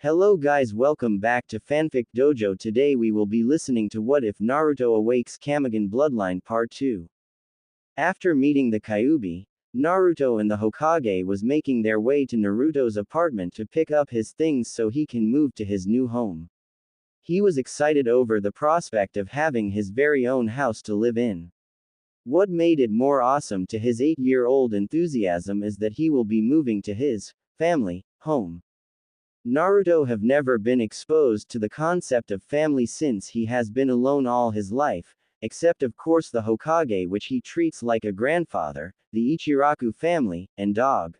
Hello guys, welcome back to Fanfic Dojo. Today we will be listening to What If Naruto Awakes Kamigan Bloodline Part 2. After meeting the Kyuubi, Naruto and the Hokage was making their way to Naruto's apartment to pick up his things so he can move to his new home. He was excited over the prospect of having his very own house to live in. What made it more awesome to his 8-year-old enthusiasm is that he will be moving to his family home. Naruto have never been exposed to the concept of family since he has been alone all his life, except of course the Hokage, which he treats like a grandfather, the Ichiraku family, and dog.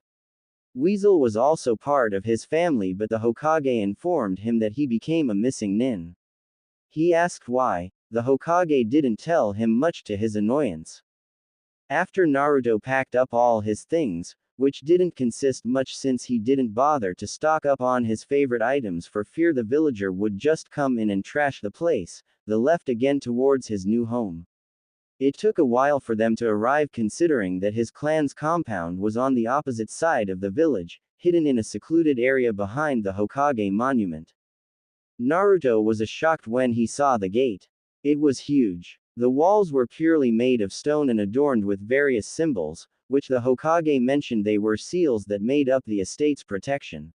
Weasel was also part of his family, but the Hokage informed him that he became a missing nin. He asked why. The Hokage didn't tell him, much to his annoyance. After Naruto packed up all his things, which didn't consist much since he didn't bother to stock up on his favorite items for fear the villager would just come in and trash the place, they left again towards his new home. It took a while for them to arrive, considering that his clan's compound was on the opposite side of the village, hidden in a secluded area behind the Hokage monument. Naruto was shocked when he saw the gate. It was huge. The walls were purely made of stone and adorned with various symbols, which the Hokage mentioned they were seals that made up the estate's protection.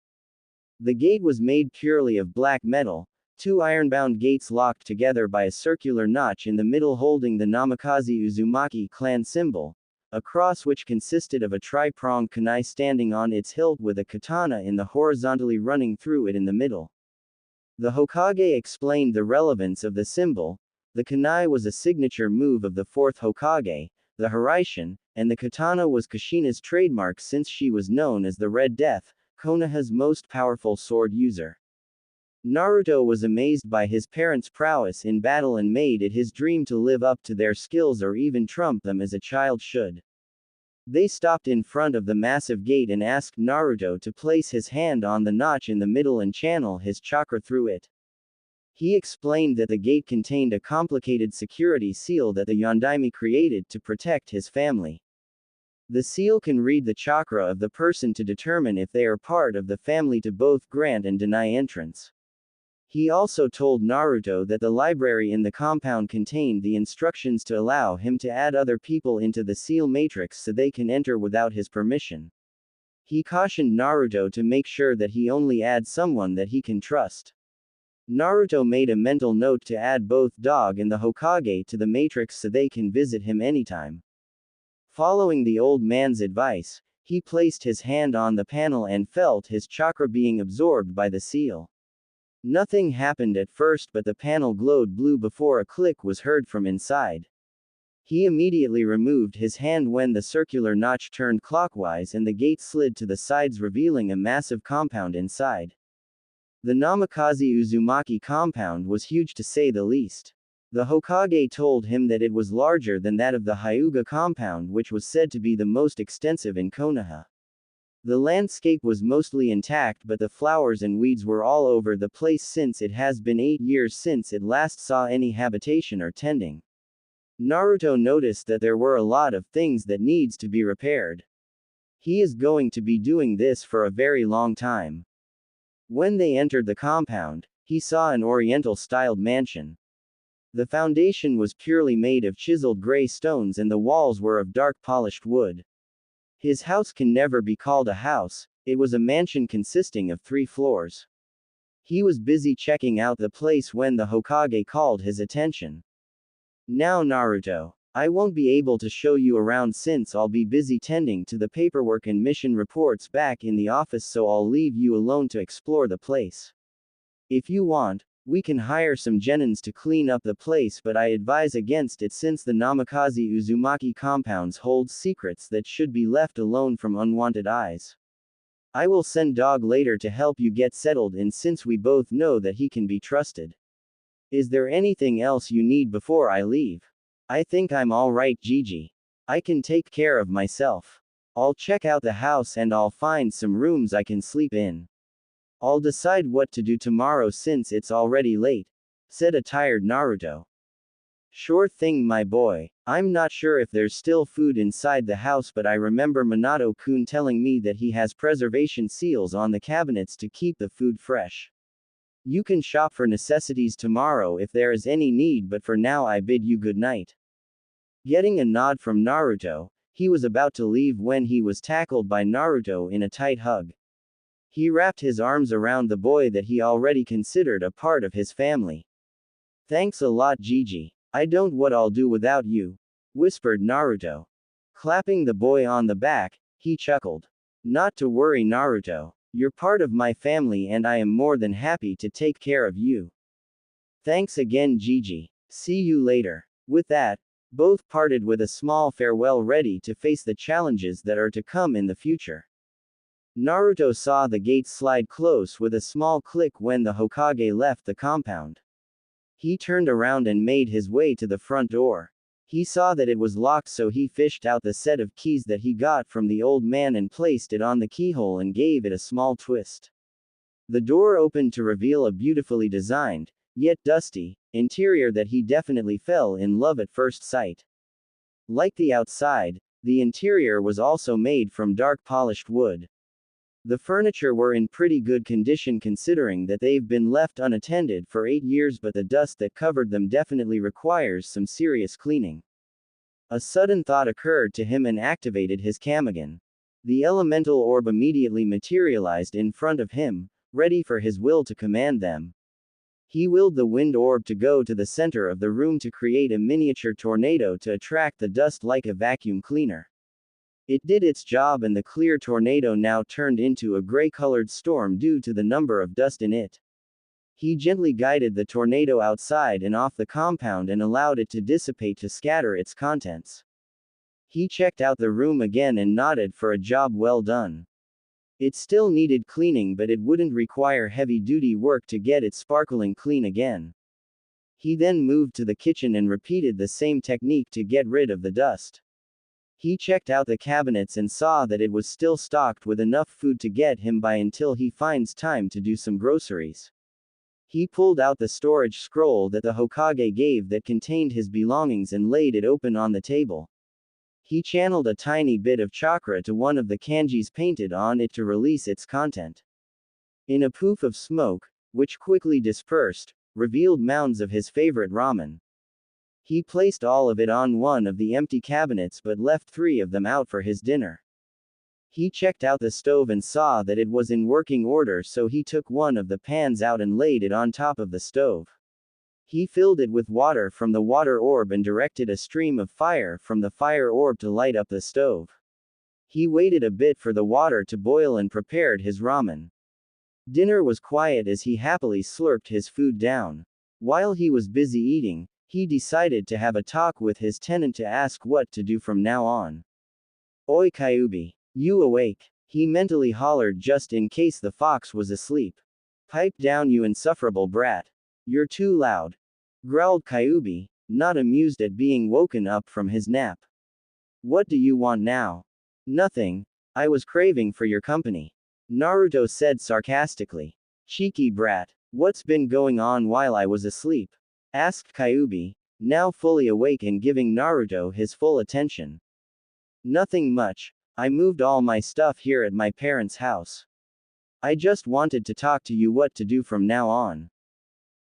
The gate was made purely of black metal, two ironbound gates locked together by a circular notch in the middle holding the Namikaze Uzumaki clan symbol, a cross which consisted of a tri-pronged kunai standing on its hilt with a katana in the horizontally running through it in the middle. The Hokage explained the relevance of the symbol. The kunai was a signature move of the fourth Hokage, the Hiraishin, and the katana was Kushina's trademark since she was known as the Red Death, Konoha's most powerful sword user. Naruto was amazed by his parents' prowess in battle and made it his dream to live up to their skills or even trump them as a child should. They stopped in front of the massive gate and asked Naruto to place his hand on the notch in the middle and channel his chakra through it. He explained that the gate contained a complicated security seal that the Yondaime created to protect his family. The seal can read the chakra of the person to determine if they are part of the family to both grant and deny entrance. He also told Naruto that the library in the compound contained the instructions to allow him to add other people into the seal matrix so they can enter without his permission. He cautioned Naruto to make sure that he only adds someone that he can trust. Naruto made a mental note to add both Dog and the Hokage to the matrix so they can visit him anytime. Following the old man's advice, he placed his hand on the panel and felt his chakra being absorbed by the seal. Nothing happened at first, but the panel glowed blue before a click was heard from inside. He immediately removed his hand when the circular notch turned clockwise and the gate slid to the sides, revealing a massive compound inside. The Namikaze Uzumaki compound was huge to say the least. The Hokage told him that it was larger than that of the Hyuga compound, which was said to be the most extensive in Konoha. The landscape was mostly intact, but the flowers and weeds were all over the place since it has been 8 years since it last saw any habitation or tending. Naruto noticed that there were a lot of things that needs to be repaired. He is going to be doing this for a very long time. When they entered the compound, he saw an Oriental-styled mansion. The foundation was purely made of chiseled gray stones and the walls were of dark polished wood. His house can never be called a house, it was a mansion consisting of 3 floors. He was busy checking out the place when the Hokage called his attention. Now Naruto, I won't be able to show you around since I'll be busy tending to the paperwork and mission reports back in the office, so I'll leave you alone to explore the place. If you want, we can hire some genins to clean up the place, but I advise against it since the Namikaze Uzumaki compounds hold secrets that should be left alone from unwanted eyes. I will send Dog later to help you get settled in since we both know that he can be trusted. Is there anything else you need before I leave? I think I'm alright, Gigi. I can take care of myself. I'll check out the house and I'll find some rooms I can sleep in. I'll decide what to do tomorrow since it's already late, said a tired Naruto. Sure thing, my boy. I'm not sure if there's still food inside the house, but I remember Minato-kun telling me that he has preservation seals on the cabinets to keep the food fresh. You can shop for necessities tomorrow if there is any need, but for now I bid you good night. Getting a nod from Naruto, he was about to leave when he was tackled by Naruto in a tight hug. He wrapped his arms around the boy that he already considered a part of his family. Thanks a lot, Gigi. I don't what I'll do without you, whispered Naruto. Clapping the boy on the back, he chuckled. Not to worry, Naruto. You're part of my family and I am more than happy to take care of you. Thanks again, Gigi. See you later. With that, both parted with a small farewell, ready to face the challenges that are to come in the future. Naruto saw the gate slide close with a small click when the Hokage left the compound. He turned around and made his way to the front door. He saw that it was locked, so he fished out the set of keys that he got from the old man and placed it on the keyhole and gave it a small twist. The door opened to reveal a beautifully designed, yet dusty, interior that he definitely fell in love at first sight. Like the outside, the interior was also made from dark polished wood. The furniture were in pretty good condition considering that they've been left unattended for 8 years, but the dust that covered them definitely requires some serious cleaning. A sudden thought occurred to him and activated his Kamigan. The elemental orb immediately materialized in front of him, ready for his will to command them. He willed the wind orb to go to the center of the room to create a miniature tornado to attract the dust like a vacuum cleaner. It did its job, and the clear tornado now turned into a gray-colored storm due to the number of dust in it. He gently guided the tornado outside and off the compound and allowed it to dissipate to scatter its contents. He checked out the room again and nodded for a job well done. It still needed cleaning, but it wouldn't require heavy-duty work to get it sparkling clean again. He then moved to the kitchen and repeated the same technique to get rid of the dust. He checked out the cabinets and saw that it was still stocked with enough food to get him by until he finds time to do some groceries. He pulled out the storage scroll that the Hokage gave that contained his belongings and laid it open on the table. He channeled a tiny bit of chakra to one of the kanjis painted on it to release its content. In a poof of smoke, which quickly dispersed, revealed mounds of his favorite ramen. He placed all of it on one of the empty cabinets but left 3 of them out for his dinner. He checked out the stove and saw that it was in working order, so he took one of the pans out and laid it on top of the stove. He filled it with water from the water orb and directed a stream of fire from the fire orb to light up the stove. He waited a bit for the water to boil and prepared his ramen. Dinner was quiet as he happily slurped his food down. While he was busy eating, he decided to have a talk with his tenant to ask what to do from now on. Oi Kyuubi, you awake? He mentally hollered just in case the fox was asleep. Pipe down, you insufferable brat. You're too loud, growled Kyuubi, not amused at being woken up from his nap. What do you want now? Nothing. I was craving for your company, Naruto said sarcastically. Cheeky brat. What's been going on while I was asleep? Asked Kyuubi, now fully awake and giving Naruto his full attention. Nothing much. I moved all my stuff here at my parents' house. I just wanted to talk to you what to do from now on.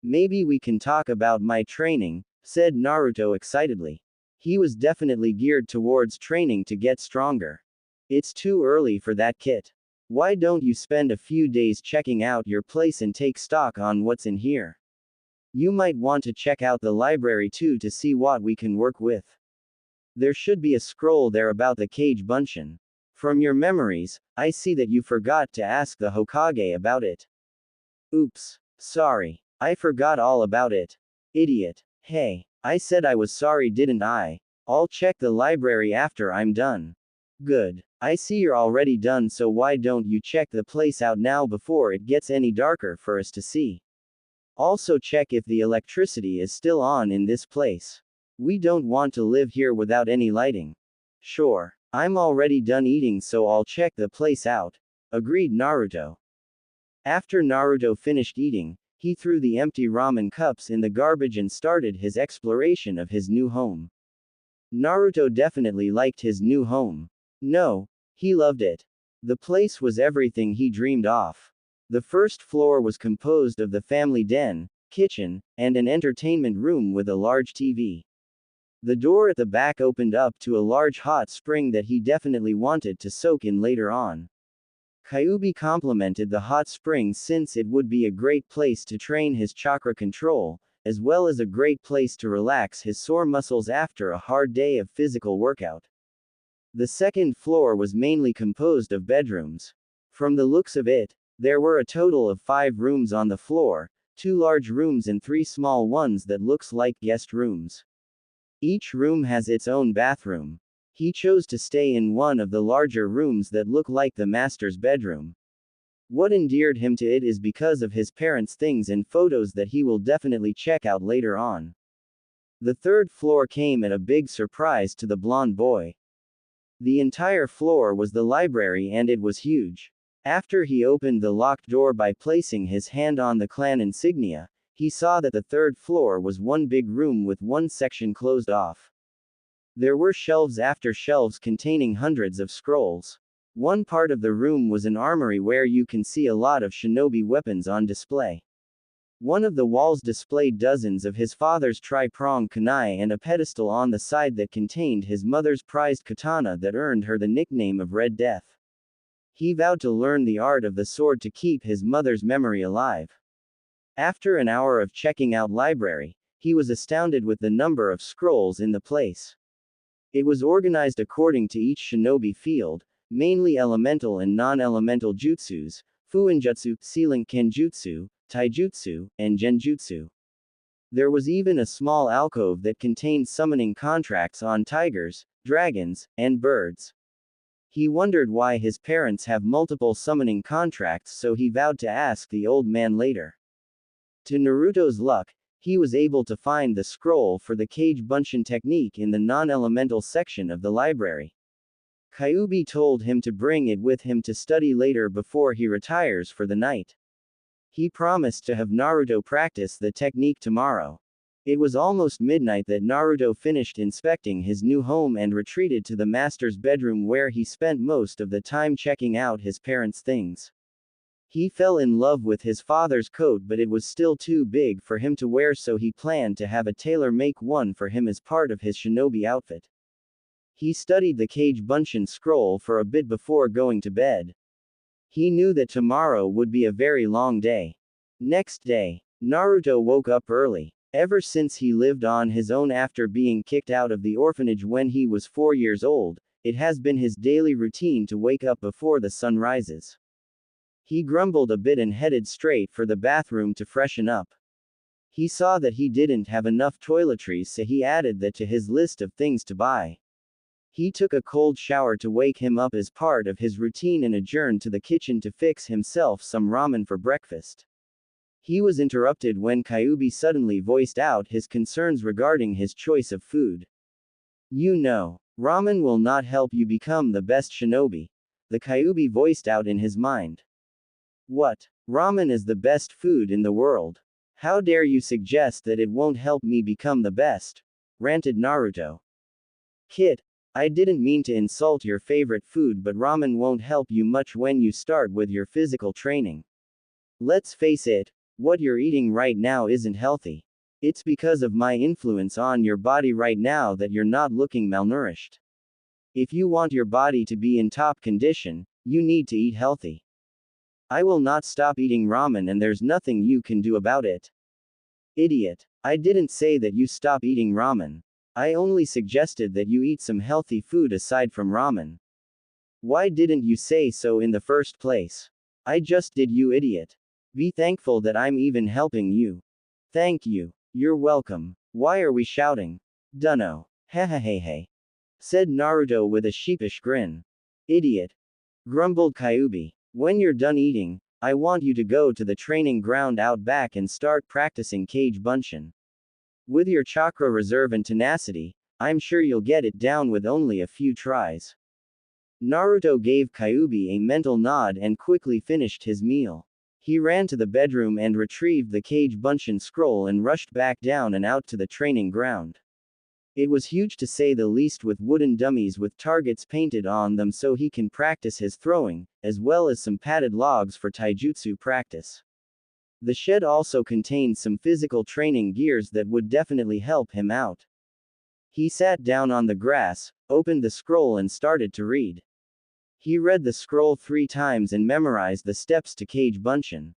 Maybe we can talk about my training, said Naruto excitedly. He was definitely geared towards training to get stronger. It's too early for that, Kit. Why don't you spend a few days checking out your place and take stock on what's in here? You might want to check out the library too to see what we can work with. There should be a scroll there about the Kage Bunshin. From your memories, I see that you forgot to ask the Hokage about it. Oops. Sorry. I forgot all about it. Idiot. Hey, I said I was sorry, didn't I? I'll check the library after I'm done. Good. I see you're already done, so why don't you check the place out now before it gets any darker for us to see? Also check if the electricity is still on in this place. We don't want to live here without any lighting. Sure. I'm already done eating, so I'll check the place out, agreed Naruto. After Naruto finished eating, He threw the empty ramen cups in the garbage and started his exploration of his new home. Naruto definitely liked his new home. No, he loved it. The place was everything he dreamed of. The first floor was composed of the family den, kitchen, and an entertainment room with a large TV. The door at the back opened up to a large hot spring that he definitely wanted to soak in later on. Kyuubi complimented the hot spring since it would be a great place to train his chakra control, as well as a great place to relax his sore muscles after a hard day of physical workout. The second floor was mainly composed of bedrooms. From the looks of it, there were a total of 5 rooms on the floor, 2 large rooms and 3 small ones that looks like guest rooms. Each room has its own bathroom. He chose to stay in one of the larger rooms that look like the master's bedroom. What endeared him to it is because of his parents' things and photos that he will definitely check out later on. The third floor came at a big surprise to the blonde boy. The entire floor was the library and it was huge. After he opened the locked door by placing his hand on the clan insignia, he saw that the third floor was one big room with one section closed off. There were shelves after shelves containing hundreds of scrolls. One part of the room was an armory where you can see a lot of shinobi weapons on display. One of the walls displayed dozens of his father's tri-pronged kunai and a pedestal on the side that contained his mother's prized katana that earned her the nickname of Red Death. He vowed to learn the art of the sword to keep his mother's memory alive. After an hour of checking out library, he was astounded with the number of scrolls in the place. It was organized according to each shinobi field, mainly elemental and non-elemental jutsus, fuinjutsu, sealing kenjutsu, taijutsu, and genjutsu. There was even a small alcove that contained summoning contracts on tigers, dragons, and birds. He wondered why his parents have multiple summoning contracts, so he vowed to ask the old man later. To Naruto's luck, he was able to find the scroll for the Kage Bunshin technique in the non-elemental section of the library. Kyuubi told him to bring it with him to study later before he retires for the night. He promised to have Naruto practice the technique tomorrow. It was almost midnight that Naruto finished inspecting his new home and retreated to the master's bedroom where he spent most of the time checking out his parents' things. He fell in love with his father's coat, but it was still too big for him to wear, so he planned to have a tailor make one for him as part of his shinobi outfit. He studied the Kage Bunshin scroll for a bit before going to bed. He knew that tomorrow would be a very long day. Next day, Naruto woke up early. Ever since he lived on his own after being kicked out of the orphanage when he was 4 years old, it has been his daily routine to wake up before the sun rises. He grumbled a bit and headed straight for the bathroom to freshen up. He saw that he didn't have enough toiletries, so he added that to his list of things to buy. He took a cold shower to wake him up as part of his routine and adjourned to the kitchen to fix himself some ramen for breakfast. He was interrupted when Kyuubi suddenly voiced out his concerns regarding his choice of food. You know, ramen will not help you become the best shinobi, the Kyuubi voiced out in his mind. What? Ramen is the best food in the world. How dare you suggest that it won't help me become the best? Ranted Naruto. Kid, I didn't mean to insult your favorite food, but ramen won't help you much when you start with your physical training. Let's face it, what you're eating right now isn't healthy. It's because of my influence on your body right now that you're not looking malnourished. If you want your body to be in top condition, you need to eat healthy. I will not stop eating ramen and there's nothing you can do about it. Idiot. I didn't say that you stop eating ramen. I only suggested that you eat some healthy food aside from ramen. Why didn't you say so in the first place? I just did, you idiot. Be thankful that I'm even helping you. Thank you. You're welcome. Why are we shouting? Dunno. Hehehehe. Said Naruto with a sheepish grin. Idiot. Grumbled Kyuubi. When you're done eating, I want you to go to the training ground out back and start practicing Kage Bunshin. With your chakra reserve and tenacity, I'm sure you'll get it down with only a few tries. Naruto gave Kyuubi a mental nod and quickly finished his meal. He ran to the bedroom and retrieved the Kage Bunshin scroll and rushed back down and out to the training ground. It was huge to say the least, with wooden dummies with targets painted on them so he can practice his throwing, as well as some padded logs for taijutsu practice. The shed also contained some physical training gears that would definitely help him out. He sat down on the grass, opened the scroll and started to read. He read the scroll 3 times and memorized the steps to Kage Bunshin.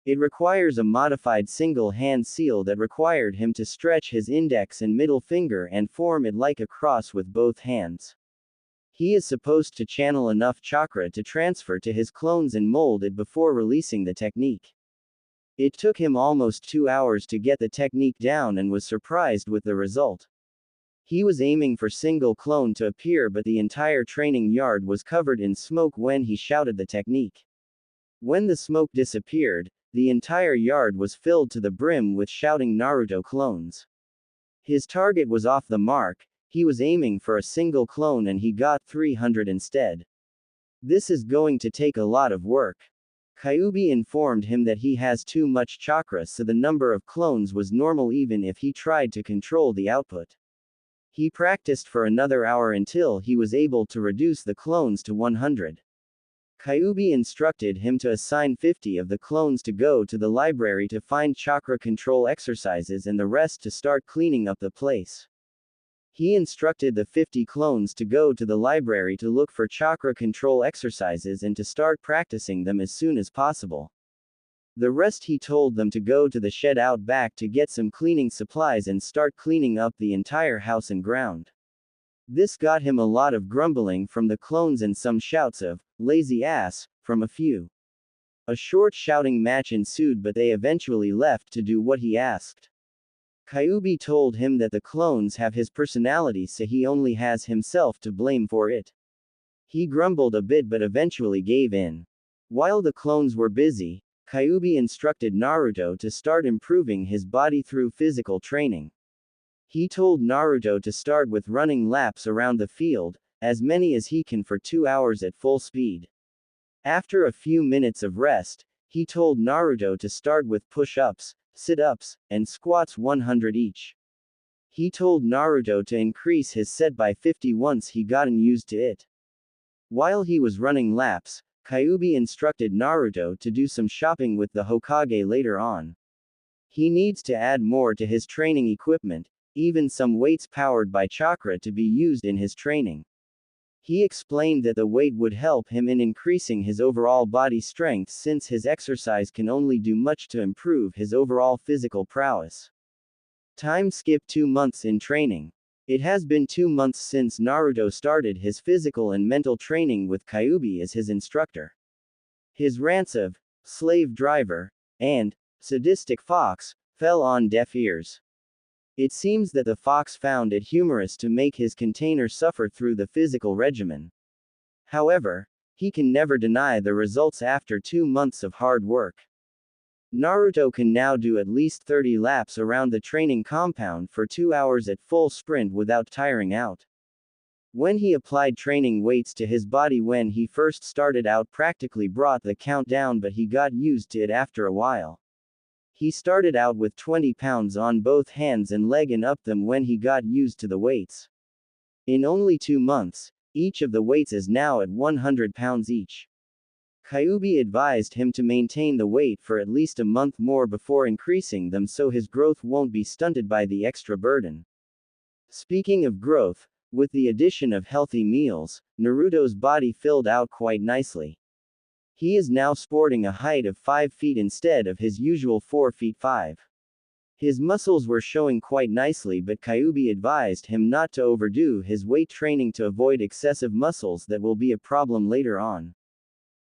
It requires a modified single-hand seal that required him to stretch his index and middle finger and form it like a cross with both hands. He is supposed to channel enough chakra to transfer to his clones and mold it before releasing the technique. It took him almost 2 hours to get the technique down and was surprised with the result. He was aiming for single clone to appear, but the entire training yard was covered in smoke when he shouted the technique. When the smoke disappeared, the entire yard was filled to the brim with shouting Naruto clones. His target was off the mark. He was aiming for a single clone and he got 300 instead. This is going to take a lot of work. Kyuubi informed him that he has too much chakra, so the number of clones was normal even if he tried to control the output. He practiced for another hour until he was able to reduce the clones to 100. Kyuubi instructed him to assign 50 of the clones to go to the library to find chakra control exercises and the rest to start cleaning up the place. He instructed the 50 clones to go to the library to look for chakra control exercises and to start practicing them as soon as possible. The rest he told them to go to the shed out back to get some cleaning supplies and start cleaning up the entire house and ground. This got him a lot of grumbling from the clones and some shouts of, "Lazy ass," from a few. A short shouting match ensued, but they eventually left to do what he asked. Kyuubi told him that the clones have his personality, so he only has himself to blame for it. He grumbled a bit but eventually gave in. While the clones were busy, Kyuubi instructed Naruto to start improving his body through physical training. He told Naruto to start with running laps around the field, as many as he can for 2 hours at full speed. After a few minutes of rest, he told Naruto to start with push-ups, sit-ups, and squats 100 each. He told Naruto to increase his set by 50 once he gotten used to it. While he was running laps, Kyuubi instructed Naruto to do some shopping with the Hokage later on. He needs to add more to his training equipment, even some weights powered by chakra to be used in his training. He explained that the weight would help him in increasing his overall body strength since his exercise can only do much to improve his overall physical prowess. Time skip 2 months in training. It has been 2 months since Naruto started his physical and mental training with Kyuubi as his instructor. His rants of slave driver and sadistic fox fell on deaf ears. It seems that the fox found it humorous to make his container suffer through the physical regimen. However, he can never deny the results after 2 months of hard work. Naruto can now do at least 30 laps around the training compound for 2 hours at full sprint without tiring out. When he applied training weights to his body when he first started out, practically brought the count down, but he got used to it after a while. He started out with 20 pounds on both hands and leg and upped them when he got used to the weights. In only 2 months, each of the weights is now at 100 pounds each. Kyuubi advised him to maintain the weight for at least a month more before increasing them so his growth won't be stunted by the extra burden. Speaking of growth, with the addition of healthy meals, Naruto's body filled out quite nicely. He is now sporting a height of 5 feet instead of his usual 4 feet 5. His muscles were showing quite nicely, but Kyuubi advised him not to overdo his weight training to avoid excessive muscles that will be a problem later on.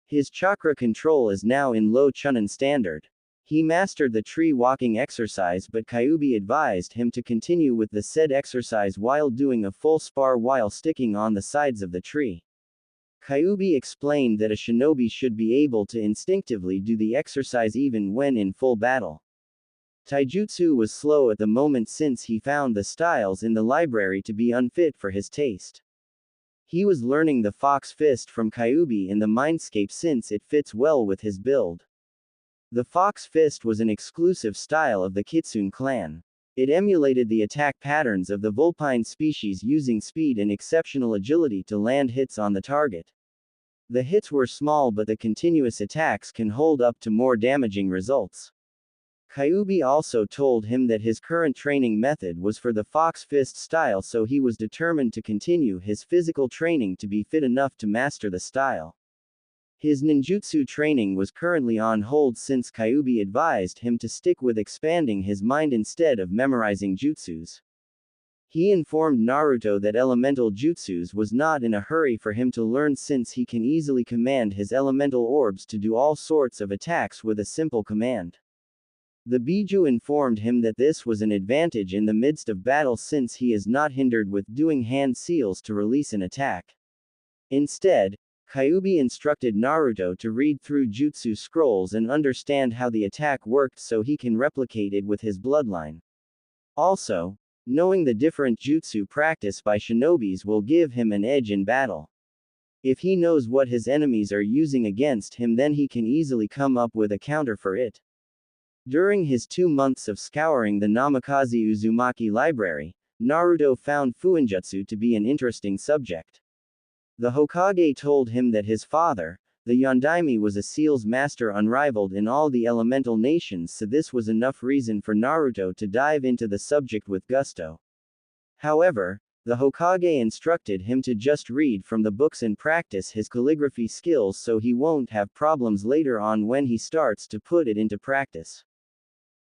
His chakra control is now in low Chunin standard. He mastered the tree walking exercise, but Kyuubi advised him to continue with the said exercise while doing a full spar while sticking on the sides of the tree. Kyuubi explained that a shinobi should be able to instinctively do the exercise even when in full battle. Taijutsu was slow at the moment since he found the styles in the library to be unfit for his taste. He was learning the fox fist from Kyuubi in the mindscape since it fits well with his build. The Fox Fist was an exclusive style of the Kitsune clan. It emulated the attack patterns of the vulpine species using speed and exceptional agility to land hits on the target. The hits were small but the continuous attacks can hold up to more damaging results. Kyuubi also told him that his current training method was for the Fox Fist style, so he was determined to continue his physical training to be fit enough to master the style. His ninjutsu training was currently on hold since Kyuubi advised him to stick with expanding his mind instead of memorizing jutsus. He informed Naruto that elemental jutsus was not in a hurry for him to learn since he can easily command his elemental orbs to do all sorts of attacks with a simple command. The Biju informed him that this was an advantage in the midst of battle since he is not hindered with doing hand seals to release an attack. Instead, Kyuubi instructed Naruto to read through jutsu scrolls and understand how the attack worked so he can replicate it with his bloodline. Also, knowing the different jutsu practice by shinobis will give him an edge in battle. If he knows what his enemies are using against him, then he can easily come up with a counter for it. During his 2 months of scouring the Namikaze Uzumaki library, Naruto found Fuinjutsu to be an interesting subject. The Hokage told him that his father, the Yondaime, was a seals master unrivaled in all the elemental nations, so this was enough reason for Naruto to dive into the subject with gusto. However, the Hokage instructed him to just read from the books and practice his calligraphy skills so he won't have problems later on when he starts to put it into practice.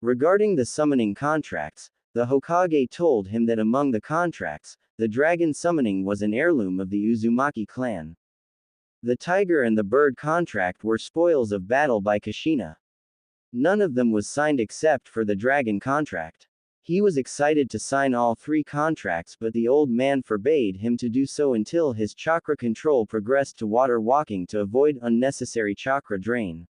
Regarding the summoning contracts, the Hokage told him that among the contracts, the dragon summoning was an heirloom of the Uzumaki clan. The tiger and the bird contract were spoils of battle by Kushina. None of them was signed except for the dragon contract. He was excited to sign all 3 contracts, but the old man forbade him to do so until his chakra control progressed to water walking to avoid unnecessary chakra drain.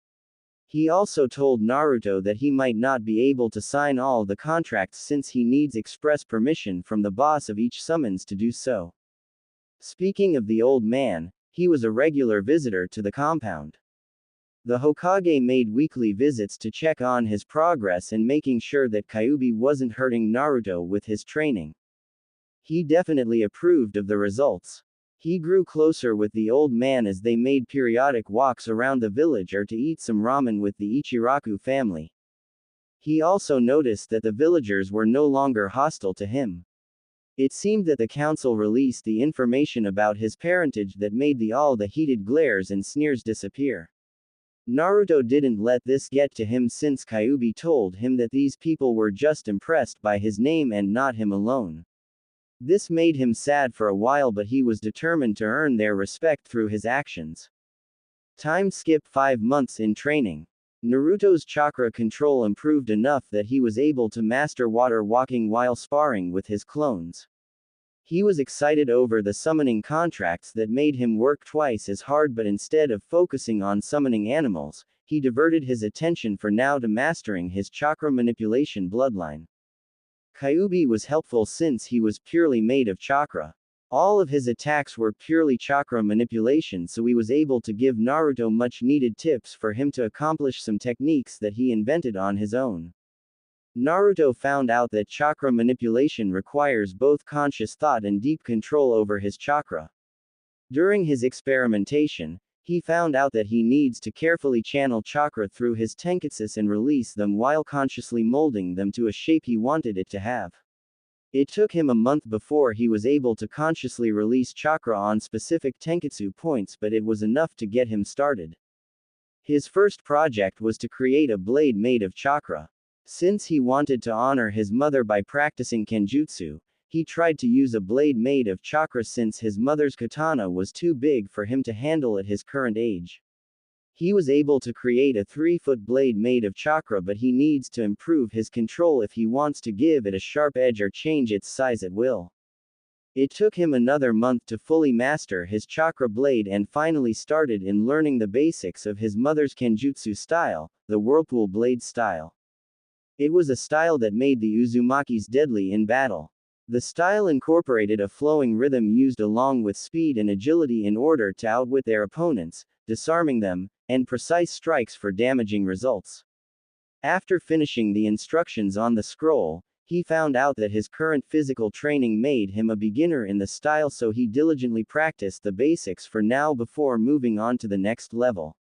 He also told Naruto that he might not be able to sign all the contracts since he needs express permission from the boss of each summons to do so. Speaking of the old man, he was a regular visitor to the compound. The Hokage made weekly visits to check on his progress and making sure that Kyuubi wasn't hurting Naruto with his training. He definitely approved of the results. He grew closer with the old man as they made periodic walks around the village or to eat some ramen with the Ichiraku family. He also noticed that the villagers were no longer hostile to him. It seemed that the council released the information about his parentage that made all the heated glares and sneers disappear. Naruto didn't let this get to him since Kyuubi told him that these people were just impressed by his name and not him alone. This made him sad for a while, but he was determined to earn their respect through his actions. Time skip 5 months in training. Naruto's chakra control improved enough that he was able to master water walking while sparring with his clones. He was excited over the summoning contracts that made him work twice as hard, but instead of focusing on summoning animals, he diverted his attention for now to mastering his chakra manipulation bloodline. Kyuubi was helpful since he was purely made of chakra. All of his attacks were purely chakra manipulation, so he was able to give Naruto much needed tips for him to accomplish some techniques that he invented on his own. Naruto found out that chakra manipulation requires both conscious thought and deep control over his chakra. During his experimentation, he found out that he needs to carefully channel chakra through his tenketsus and release them while consciously molding them to a shape he wanted it to have. It took him a month before he was able to consciously release chakra on specific tenketsu points, but it was enough to get him started. His first project was to create a blade made of chakra. Since he wanted to honor his mother by practicing kenjutsu, he tried to use a blade made of chakra since his mother's katana was too big for him to handle at his current age. He was able to create a 3-foot blade made of chakra, but he needs to improve his control if he wants to give it a sharp edge or change its size at will. It took him another month to fully master his chakra blade and finally started in learning the basics of his mother's kenjutsu style, the whirlpool blade style. It was a style that made the Uzumakis deadly in battle. The style incorporated a flowing rhythm used along with speed and agility in order to outwit their opponents, disarming them, and precise strikes for damaging results. After finishing the instructions on the scroll, he found out that his current physical training made him a beginner in the style, so he diligently practiced the basics for now before moving on to the next level.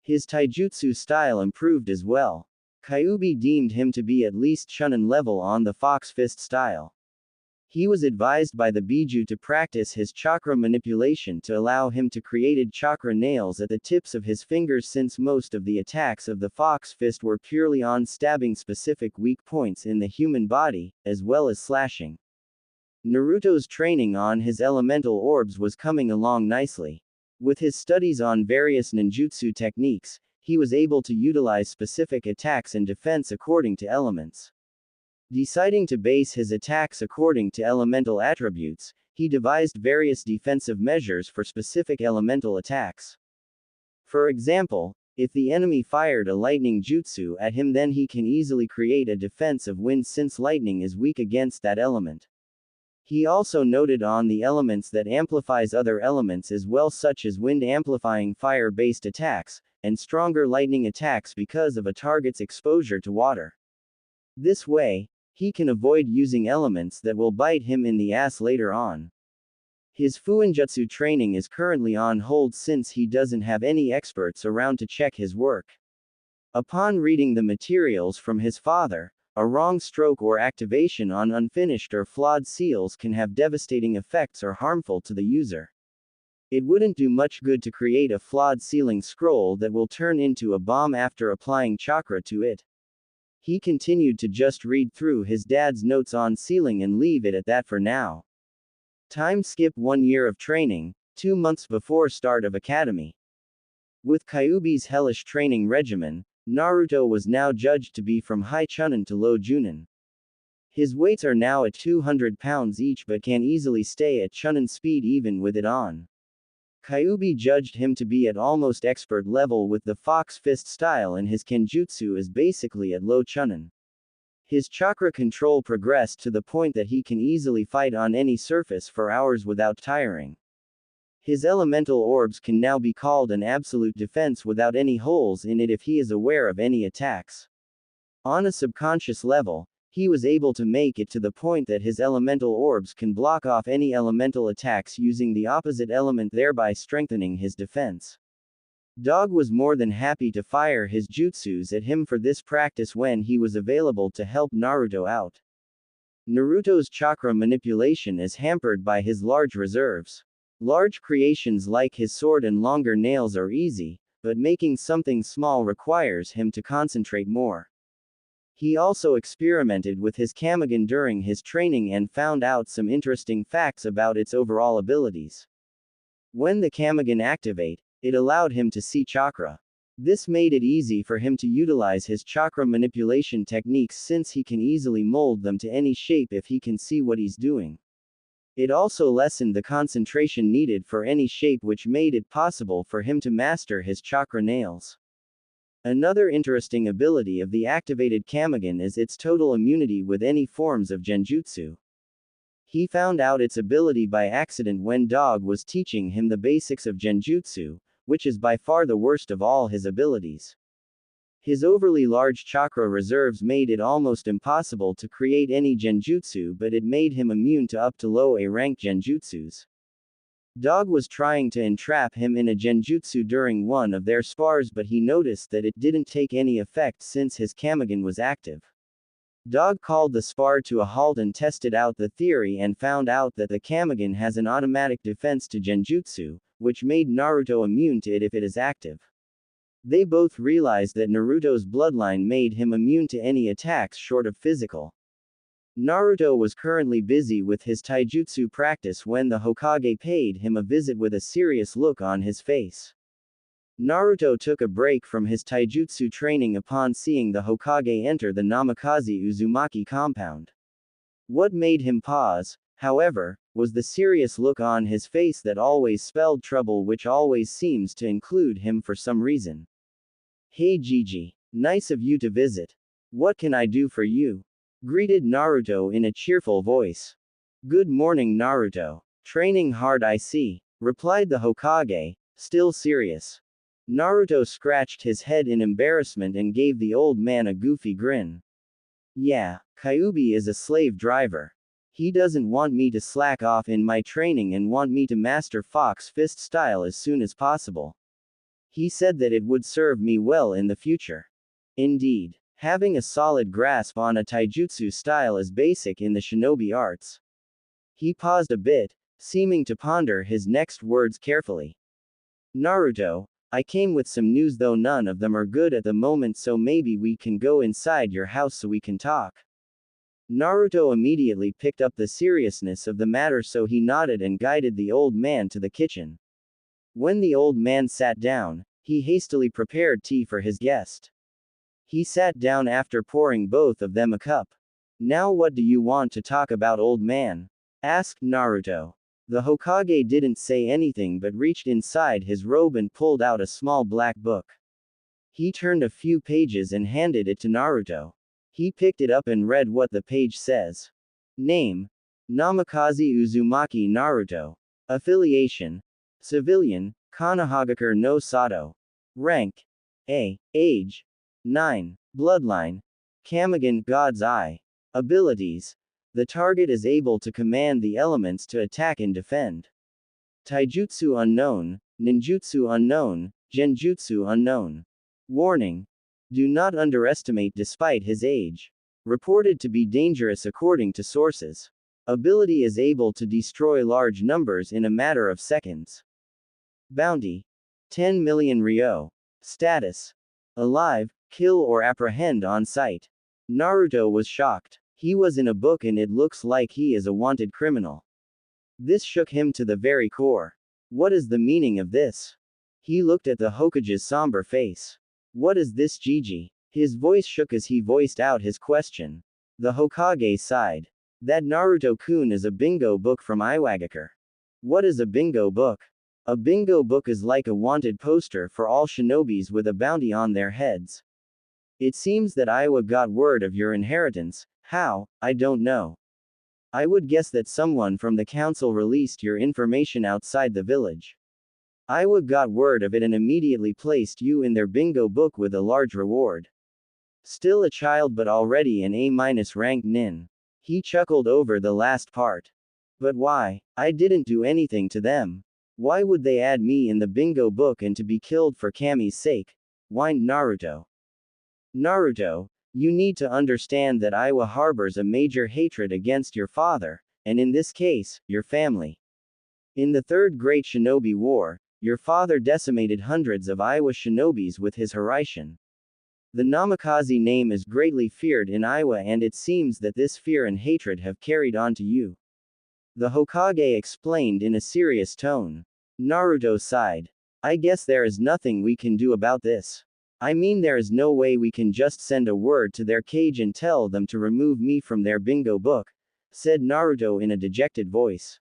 His taijutsu style improved as well. Kyuubi deemed him to be at least Chunin level on the Fox Fist style. He was advised by the Biju to practice his chakra manipulation to allow him to create chakra nails at the tips of his fingers, since most of the attacks of the Fox Fist were purely on stabbing specific weak points in the human body, as well as slashing. Naruto's training on his elemental orbs was coming along nicely. With his studies on various ninjutsu techniques, he was able to utilize specific attacks and defense according to elements. Deciding to base his attacks according to elemental attributes, he devised various defensive measures for specific elemental attacks. For example, if the enemy fired a lightning jutsu at him, then he can easily create a defense of wind, since lightning is weak against that element. He also noted on the elements that amplifies other elements as well, such as wind amplifying fire-based attacks, and stronger lightning attacks because of a target's exposure to water. This way, he can avoid using elements that will bite him in the ass later on. His Fuinjutsu training is currently on hold since he doesn't have any experts around to check his work. Upon reading the materials from his father, a wrong stroke or activation on unfinished or flawed seals can have devastating effects or harmful to the user. It wouldn't do much good to create a flawed sealing scroll that will turn into a bomb after applying chakra to it. He continued to just read through his dad's notes on sealing and leave it at that for now. Time skip 1 year of training, 2 months before start of academy. With Kyuubi's hellish training regimen, Naruto was now judged to be from high Chunin to low Junin. His weights are now at 200 pounds each, but can easily stay at Chunin speed even with it on. Kyuubi judged him to be at almost expert level with the Fox Fist style, and his Kenjutsu is basically at low Chunin. His chakra control progressed to the point that he can easily fight on any surface for hours without tiring. His elemental orbs can now be called an absolute defense without any holes in it if he is aware of any attacks. On a subconscious level, he was able to make it to the point that his elemental orbs can block off any elemental attacks using the opposite element, thereby strengthening his defense. Dog was more than happy to fire his jutsus at him for this practice when he was available to help Naruto out. Naruto's chakra manipulation is hampered by his large reserves. Large creations like his sword and longer nails are easy, but making something small requires him to concentrate more. He also experimented with his Kamigan during his training and found out some interesting facts about its overall abilities. When the Kamigan activate, it allowed him to see chakra. This made it easy for him to utilize his chakra manipulation techniques, since he can easily mold them to any shape if he can see what he's doing. It also lessened the concentration needed for any shape, which made it possible for him to master his chakra nails. Another interesting ability of the activated Kamigan is its total immunity with any forms of genjutsu. He found out its ability by accident when Dog was teaching him the basics of genjutsu, which is by far the worst of all his abilities. His overly large chakra reserves made it almost impossible to create any genjutsu, but it made him immune to up to low A rank genjutsus. Dog was trying to entrap him in a genjutsu during one of their spars, but he noticed that it didn't take any effect since his Kamigan was active. Dog called the spar to a halt and tested out the theory and found out that the Kamigan has an automatic defense to genjutsu, which made Naruto immune to it if it is active. They both realized that Naruto's bloodline made him immune to any attacks short of physical. Naruto was currently busy with his taijutsu practice when the Hokage paid him a visit with a serious look on his face. Naruto took a break from his taijutsu training upon seeing the Hokage enter the Namikaze Uzumaki compound. What made him pause, however, was the serious look on his face that always spelled trouble, which always seems to include him for some reason. "Hey Gigi. Nice of you to visit. What can I do for you?" greeted Naruto in a cheerful voice. "Good morning, Naruto. Training hard, I see," replied the Hokage, still serious. Naruto scratched his head in embarrassment and gave the old man a goofy grin. Yeah, Kyuubi is a slave driver. He doesn't want me to slack off in my training and want me to master Fox Fist style as soon as possible. He said that it would serve me well in the future. Indeed, having a solid grasp on a taijutsu style is basic in the shinobi arts. He paused a bit, seeming to ponder his next words carefully. Naruto, I came with some news, though none of them are good at the moment, so maybe we can go inside your house so we can talk. Naruto immediately picked up the seriousness of the matter, so he nodded and guided the old man to the kitchen. When the old man sat down, he hastily prepared tea for his guest. He sat down after pouring both of them a cup. Now what do you want to talk about, old man? Asked Naruto. The Hokage didn't say anything but reached inside his robe and pulled out a small black book. He turned a few pages and handed it to Naruto. He picked it up and read what the page says. Name: Namikaze Uzumaki Naruto. Affiliation: Civilian, Konohagakure no Sato. Rank: A. Age: 9. Bloodline: Kamigan, God's Eye. Abilities: the target is able to command the elements to attack and defend. Taijutsu unknown, ninjutsu unknown, genjutsu unknown. Warning: do not underestimate despite his age. Reported to be dangerous according to sources. Ability is able to destroy large numbers in a matter of seconds. Bounty: 10 million ryo. Status: alive, kill or apprehend on sight. Naruto was shocked. He was in a book and it looks like he is a wanted criminal. This shook him to the very core. What is the meaning of this? He looked at the Hokage's somber face. What is this, Gigi? His voice shook as he voiced out his question. The Hokage sighed. That Naruto-kun is a bingo book from Iwagakure. What is a bingo book? A bingo book is like a wanted poster for all shinobis with a bounty on their heads. It seems that Iwa got word of your inheritance. How? I don't know. I would guess that someone from the council released your information outside the village. Iwa got word of it and immediately placed you in their bingo book with a large reward. Still a child but already an A- ranked nin. He chuckled over the last part. But why? I didn't do anything to them. Why would they add me in the bingo book and to be killed for Kami's sake? Whined Naruto. Naruto, you need to understand that Iwa harbors a major hatred against your father, and in this case, your family. In the Third Great Shinobi War, your father decimated hundreds of Iwa shinobis with his Hiraishin. The Namikaze name is greatly feared in Iwa, and it seems that this fear and hatred have carried on to you. The Hokage explained in a serious tone. Naruto sighed. I guess there is nothing we can do about this. I mean, there is no way we can just send a word to their cage and tell them to remove me from their bingo book, said Naruto in a dejected voice.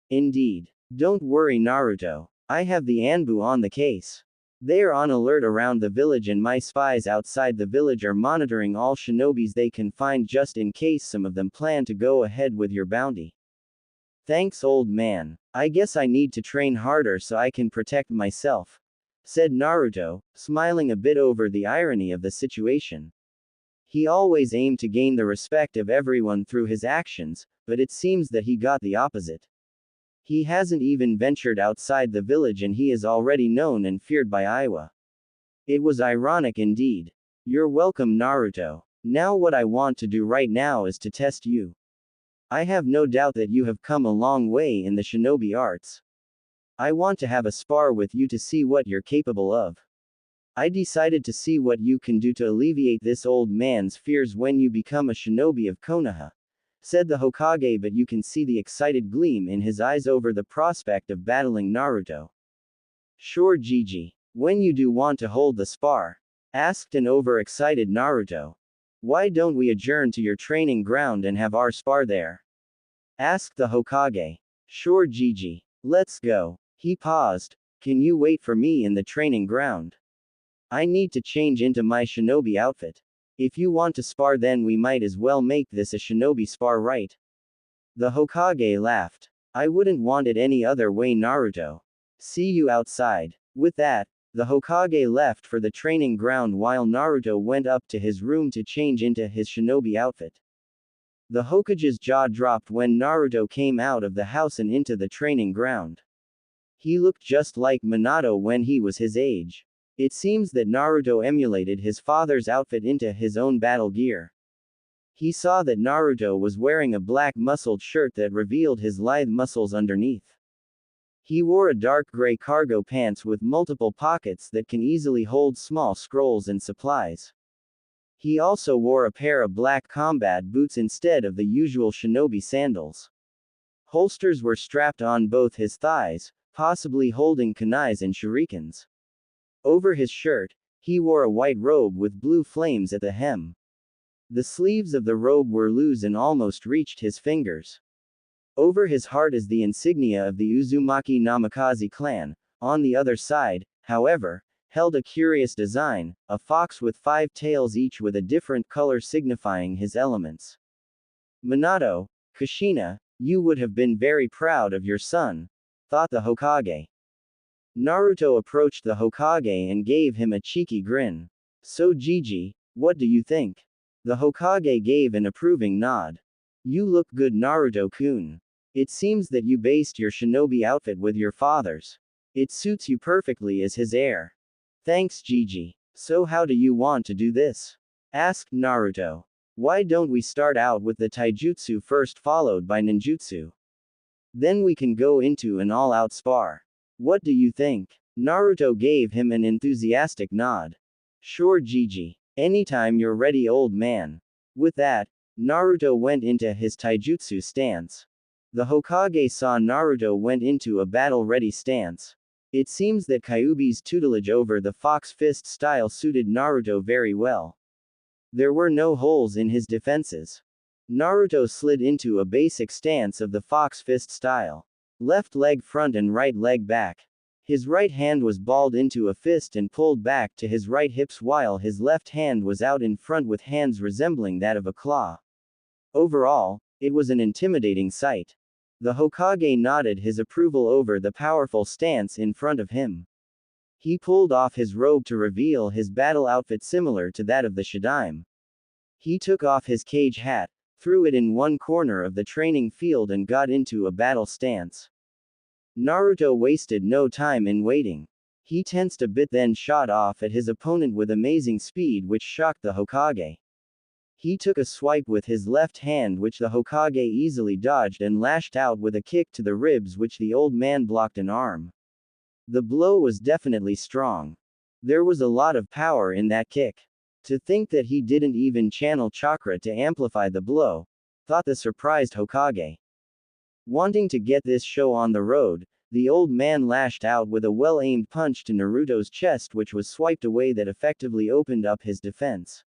Indeed. Don't worry, Naruto. I have the Anbu on the case. They are on alert around the village and my spies outside the village are monitoring all shinobis they can find just in case some of them plan to go ahead with your bounty. Thanks, old man. I guess I need to train harder so I can protect myself, said Naruto, smiling a bit over the irony of the situation. He always aimed to gain the respect of everyone through his actions, but it seems that he got the opposite. He hasn't even ventured outside the village and he is already known and feared by Iwa. It was ironic indeed. You're welcome, Naruto. Now what I want to do right now is to test you. I have no doubt that you have come a long way in the shinobi arts. I want to have a spar with you to see what you're capable of. I decided to see what you can do to alleviate this old man's fears when you become a shinobi of Konoha, said the Hokage, but you can see the excited gleam in his eyes over the prospect of battling Naruto. Sure, Gigi. When you do want to hold the spar? Asked an overexcited Naruto. Why don't we adjourn to your training ground and have our spar there? Asked the Hokage. Sure, Gigi. Let's go. He paused. Can you wait for me in the training ground? I need to change into my shinobi outfit. If you want to spar, then we might as well make this a shinobi spar, right? The Hokage laughed. I wouldn't want it any other way, Naruto. See you outside. With that, The Hokage left for the training ground while Naruto went up to his room to change into his shinobi outfit. The Hokage's jaw dropped when Naruto came out of the house and into the training ground. He looked just like Minato when he was his age. It seems that Naruto emulated his father's outfit into his own battle gear. He saw that Naruto was wearing a black muscled shirt that revealed his lithe muscles underneath. He wore a dark gray cargo pants with multiple pockets that can easily hold small scrolls and supplies. He also wore a pair of black combat boots instead of the usual shinobi sandals. Holsters were strapped on both his thighs, possibly holding kunais and shurikens. Over his shirt, he wore a white robe with blue flames at the hem. The sleeves of the robe were loose and almost reached his fingers. Over his heart is the insignia of the Uzumaki Namikaze clan. On the other side, however, held a curious design, a fox with 5 tails each with a different color signifying his elements. Minato, Kushina, you would have been very proud of your son, thought the Hokage. Naruto approached the Hokage and gave him a cheeky grin. So Gigi, what do you think? The Hokage gave an approving nod. You look good, Naruto-kun. It seems that you based your shinobi outfit with your father's. It suits you perfectly as his heir. Thanks, Gigi. So how do you want to do this? Asked Naruto. Why don't we start out with the taijutsu first followed by ninjutsu? Then we can go into an all-out spar. What do you think? Naruto gave him an enthusiastic nod. Sure, Gigi. Anytime you're ready, old man. With that, Naruto went into his taijutsu stance. The Hokage saw Naruto went into a battle-ready stance. It seems that Kyuubi's tutelage over the fox fist style suited Naruto very well. There were no holes in his defenses. Naruto slid into a basic stance of the fox fist style. Left leg front and right leg back. His right hand was balled into a fist and pulled back to his right hips while his left hand was out in front with hands resembling that of a claw. Overall, it was an intimidating sight. The Hokage nodded his approval over the powerful stance in front of him. He pulled off his robe to reveal his battle outfit similar to that of the Shadaime. He took off his cage hat, threw it in one corner of the training field and got into a battle stance. Naruto wasted no time in waiting. He tensed a bit then shot off at his opponent with amazing speed which shocked the Hokage. He took a swipe with his left hand which the Hokage easily dodged and lashed out with a kick to the ribs which the old man blocked an arm. The blow was definitely strong. There was a lot of power in that kick. To think that he didn't even channel chakra to amplify the blow, thought the surprised Hokage. Wanting to get this show on the road, the old man lashed out with a well-aimed punch to Naruto's chest which was swiped away that effectively opened up his defense.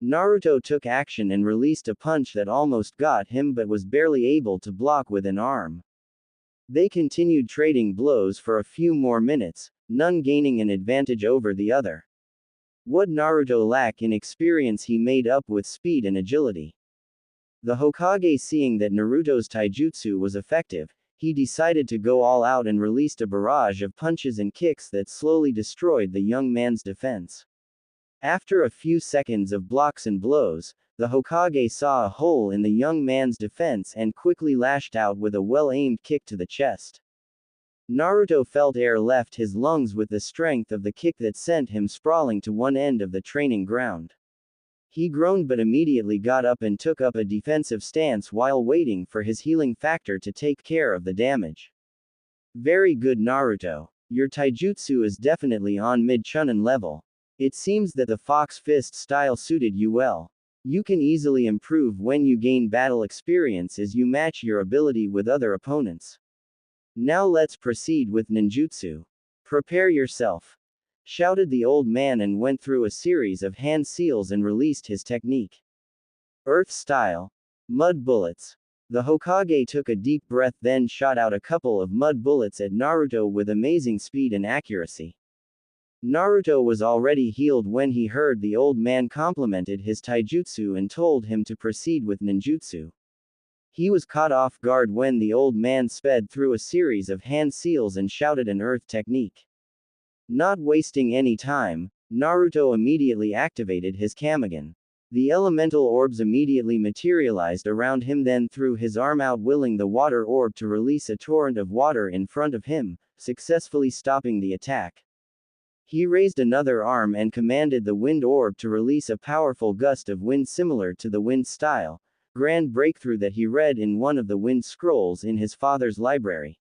Naruto took action and released a punch that almost got him but was barely able to block with an arm. They continued trading blows for a few more minutes, none gaining an advantage over the other. What Naruto lacked in experience he made up with speed and agility. The Hokage, seeing that Naruto's taijutsu was effective, he decided to go all out and released a barrage of punches and kicks that slowly destroyed the young man's defense. After a few seconds of blocks and blows, the Hokage saw a hole in the young man's defense and quickly lashed out with a well-aimed kick to the chest. Naruto felt air left his lungs with the strength of the kick that sent him sprawling to one end of the training ground. He groaned but immediately got up and took up a defensive stance while waiting for his healing factor to take care of the damage. Very good, Naruto. Your taijutsu is definitely on mid-chunin level. It seems that the fox fist style suited you well. You can easily improve when you gain battle experience as you match your ability with other opponents. Now let's proceed with ninjutsu. Prepare yourself, shouted the old man and went through a series of hand seals and released his technique. Earth style. Mud bullets. The Hokage took a deep breath then shot out a couple of mud bullets at Naruto with amazing speed and accuracy. Naruto was already healed when he heard the old man complimented his taijutsu and told him to proceed with ninjutsu. He was caught off guard when the old man sped through a series of hand seals and shouted an earth technique. Not wasting any time, Naruto immediately activated his Kamigan. The elemental orbs immediately materialized around him, then threw his arm out, willing the water orb to release a torrent of water in front of him, successfully stopping the attack. He raised another arm and commanded the wind orb to release a powerful gust of wind similar to the wind style, grand breakthrough that he read in one of the wind scrolls in his father's library.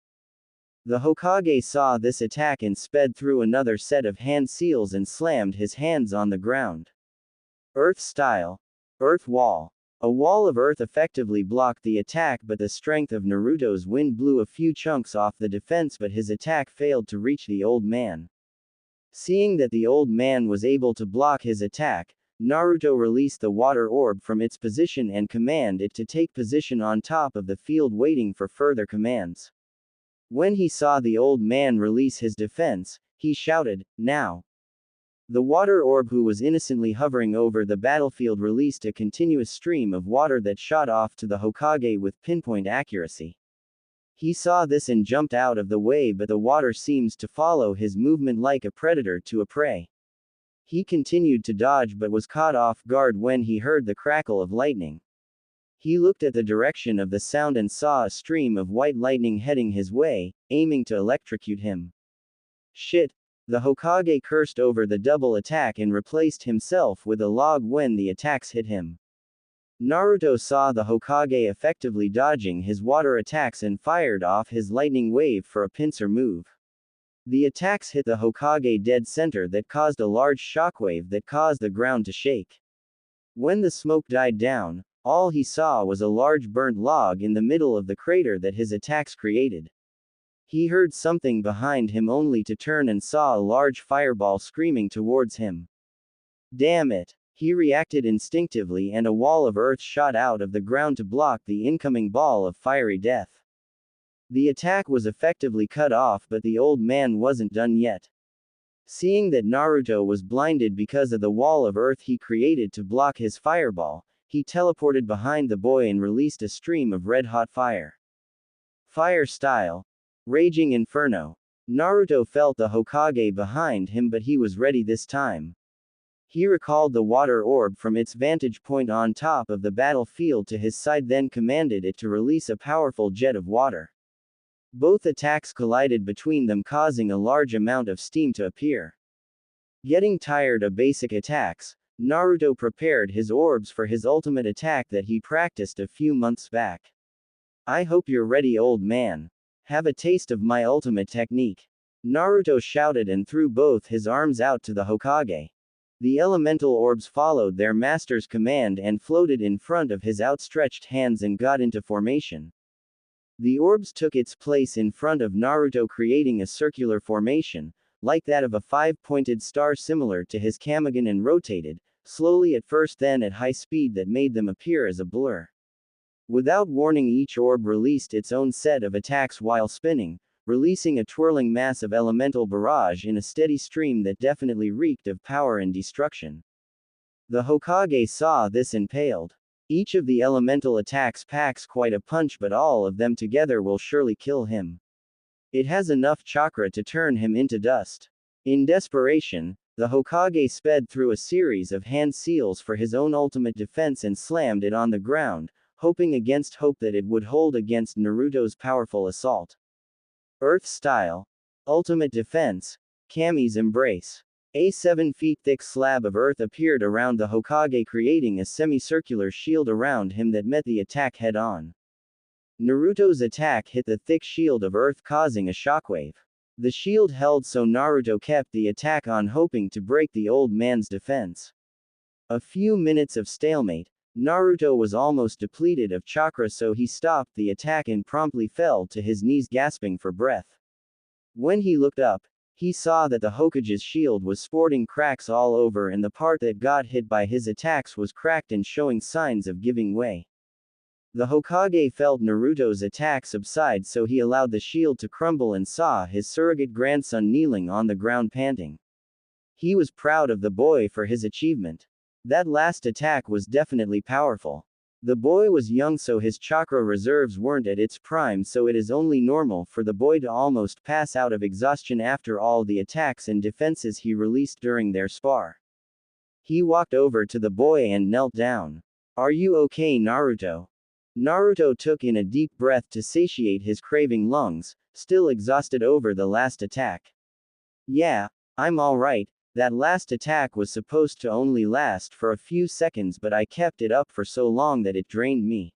The Hokage saw this attack and sped through another set of hand seals and slammed his hands on the ground. Earth style. Earth wall. A wall of earth effectively blocked the attack, but the strength of Naruto's wind blew a few chunks off the defense, but his attack failed to reach the old man. Seeing that the old man was able to block his attack, Naruto released the water orb from its position and commanded it to take position on top of the field, waiting for further commands. When he saw the old man release his defense, he shouted, "Now!" The water orb, who was innocently hovering over the battlefield, released a continuous stream of water that shot off to the Hokage with pinpoint accuracy. He saw this and jumped out of the way, but the water seems to follow his movement like a predator to a prey. He continued to dodge but was caught off guard when he heard the crackle of lightning. He looked at the direction of the sound and saw a stream of white lightning heading his way, aiming to electrocute him. Shit! The Hokage cursed over the double attack and replaced himself with a log when the attacks hit him. Naruto saw the Hokage effectively dodging his water attacks and fired off his lightning wave for a pincer move. The attacks hit the Hokage dead center that caused a large shockwave that caused the ground to shake. When the smoke died down, all he saw was a large burnt log in the middle of the crater that his attacks created. He heard something behind him only to turn and saw a large fireball screaming towards him. Damn it! He reacted instinctively and a wall of earth shot out of the ground to block the incoming ball of fiery death. The attack was effectively cut off, but the old man wasn't done yet. Seeing that Naruto was blinded because of the wall of earth he created to block his fireball, he teleported behind the boy and released a stream of red-hot fire. Fire style. Raging Inferno. Naruto felt the Hokage behind him, but he was ready this time. He recalled the water orb from its vantage point on top of the battlefield to his side, then commanded it to release a powerful jet of water. Both attacks collided between them, causing a large amount of steam to appear. Getting tired of basic attacks, Naruto prepared his orbs for his ultimate attack that he practiced a few months back. "I hope you're ready, old man. Have a taste of my ultimate technique." Naruto shouted and threw both his arms out to the Hokage. The elemental orbs followed their master's command and floated in front of his outstretched hands and got into formation. The orbs took its place in front of Naruto, creating a circular formation, like that of a five-pointed star similar to his Kamigan, and rotated, slowly at first, then at high speed that made them appear as a blur. Without warning, each orb released its own set of attacks while spinning, releasing a twirling mass of elemental barrage in a steady stream that definitely reeked of power and destruction. The Hokage saw this and paled. Each of the elemental attacks packs quite a punch, but all of them together will surely kill him. It has enough chakra to turn him into dust. In desperation, the Hokage sped through a series of hand seals for his own ultimate defense and slammed it on the ground, hoping against hope that it would hold against Naruto's powerful assault. Earth style. Ultimate defense. Kami's embrace. A 7 feet thick slab of earth appeared around the Hokage, creating a semicircular shield around him that met the attack head on. Naruto's attack hit the thick shield of earth, causing a shockwave. The shield held, so Naruto kept the attack on, hoping to break the old man's defense. A few minutes of stalemate. Naruto was almost depleted of chakra, so he stopped the attack and promptly fell to his knees, gasping for breath. When he looked up, he saw that the Hokage's shield was sporting cracks all over, and the part that got hit by his attacks was cracked and showing signs of giving way. The Hokage felt Naruto's attack subside, so he allowed the shield to crumble and saw his surrogate grandson kneeling on the ground panting. He was proud of the boy for his achievement. That last attack was definitely powerful. The boy was young, so his chakra reserves weren't at its prime, so it is only normal for the boy to almost pass out of exhaustion after all the attacks and defenses he released during their spar. He walked over to the boy and knelt down. "Are you okay, Naruto?" Naruto took in a deep breath to satiate his craving lungs, still exhausted over the last attack. "Yeah, I'm alright. That last attack was supposed to only last for a few seconds, but I kept it up for so long that it drained me."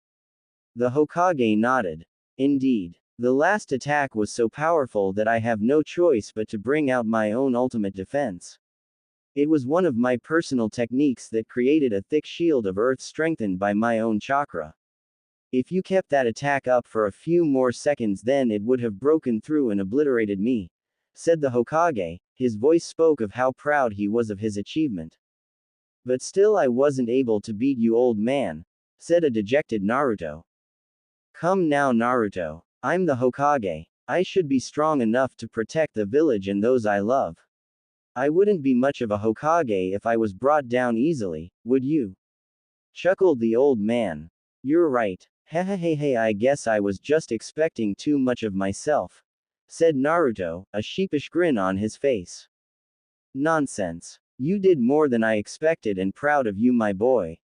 The Hokage nodded. "Indeed. The last attack was so powerful that I have no choice but to bring out my own ultimate defense. It was one of my personal techniques that created a thick shield of earth strengthened by my own chakra. If you kept that attack up for a few more seconds, then it would have broken through and obliterated me," said the Hokage. His voice spoke of how proud he was of his achievement. "But still I wasn't able to beat you, old man," said a dejected Naruto. "Come now, Naruto. I'm the Hokage. I should be strong enough to protect the village and those I love. I wouldn't be much of a Hokage if I was brought down easily, would you?" chuckled the old man. "You're right. Hehehehe, I guess I was just expecting too much of myself," said Naruto, a sheepish grin on his face. "Nonsense. You did more than I expected, and proud of you, my boy.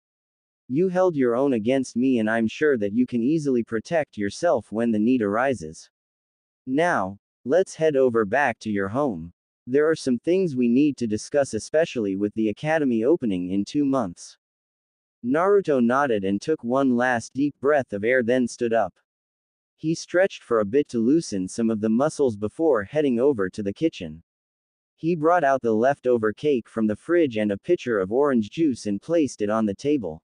You held your own against me, and I'm sure that you can easily protect yourself when the need arises. Now, let's head over back to your home. There are some things we need to discuss, especially with the academy opening in 2 months." Naruto nodded and took one last deep breath of air, then stood up. He stretched for a bit to loosen some of the muscles before heading over to the kitchen. He brought out the leftover cake from the fridge and a pitcher of orange juice and placed it on the table.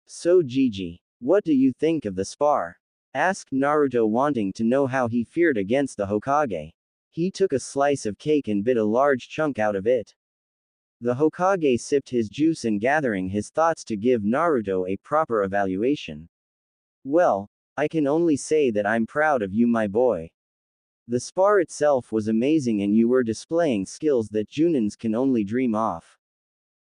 "So Gigi, what do you think of the spar?" asked Naruto, wanting to know how he fared against the Hokage. He took a slice of cake and bit a large chunk out of it. The Hokage sipped his juice and gathering his thoughts to give Naruto a proper evaluation. "Well, I can only say that I'm proud of you, my boy. The spar itself was amazing and you were displaying skills that Junins can only dream of.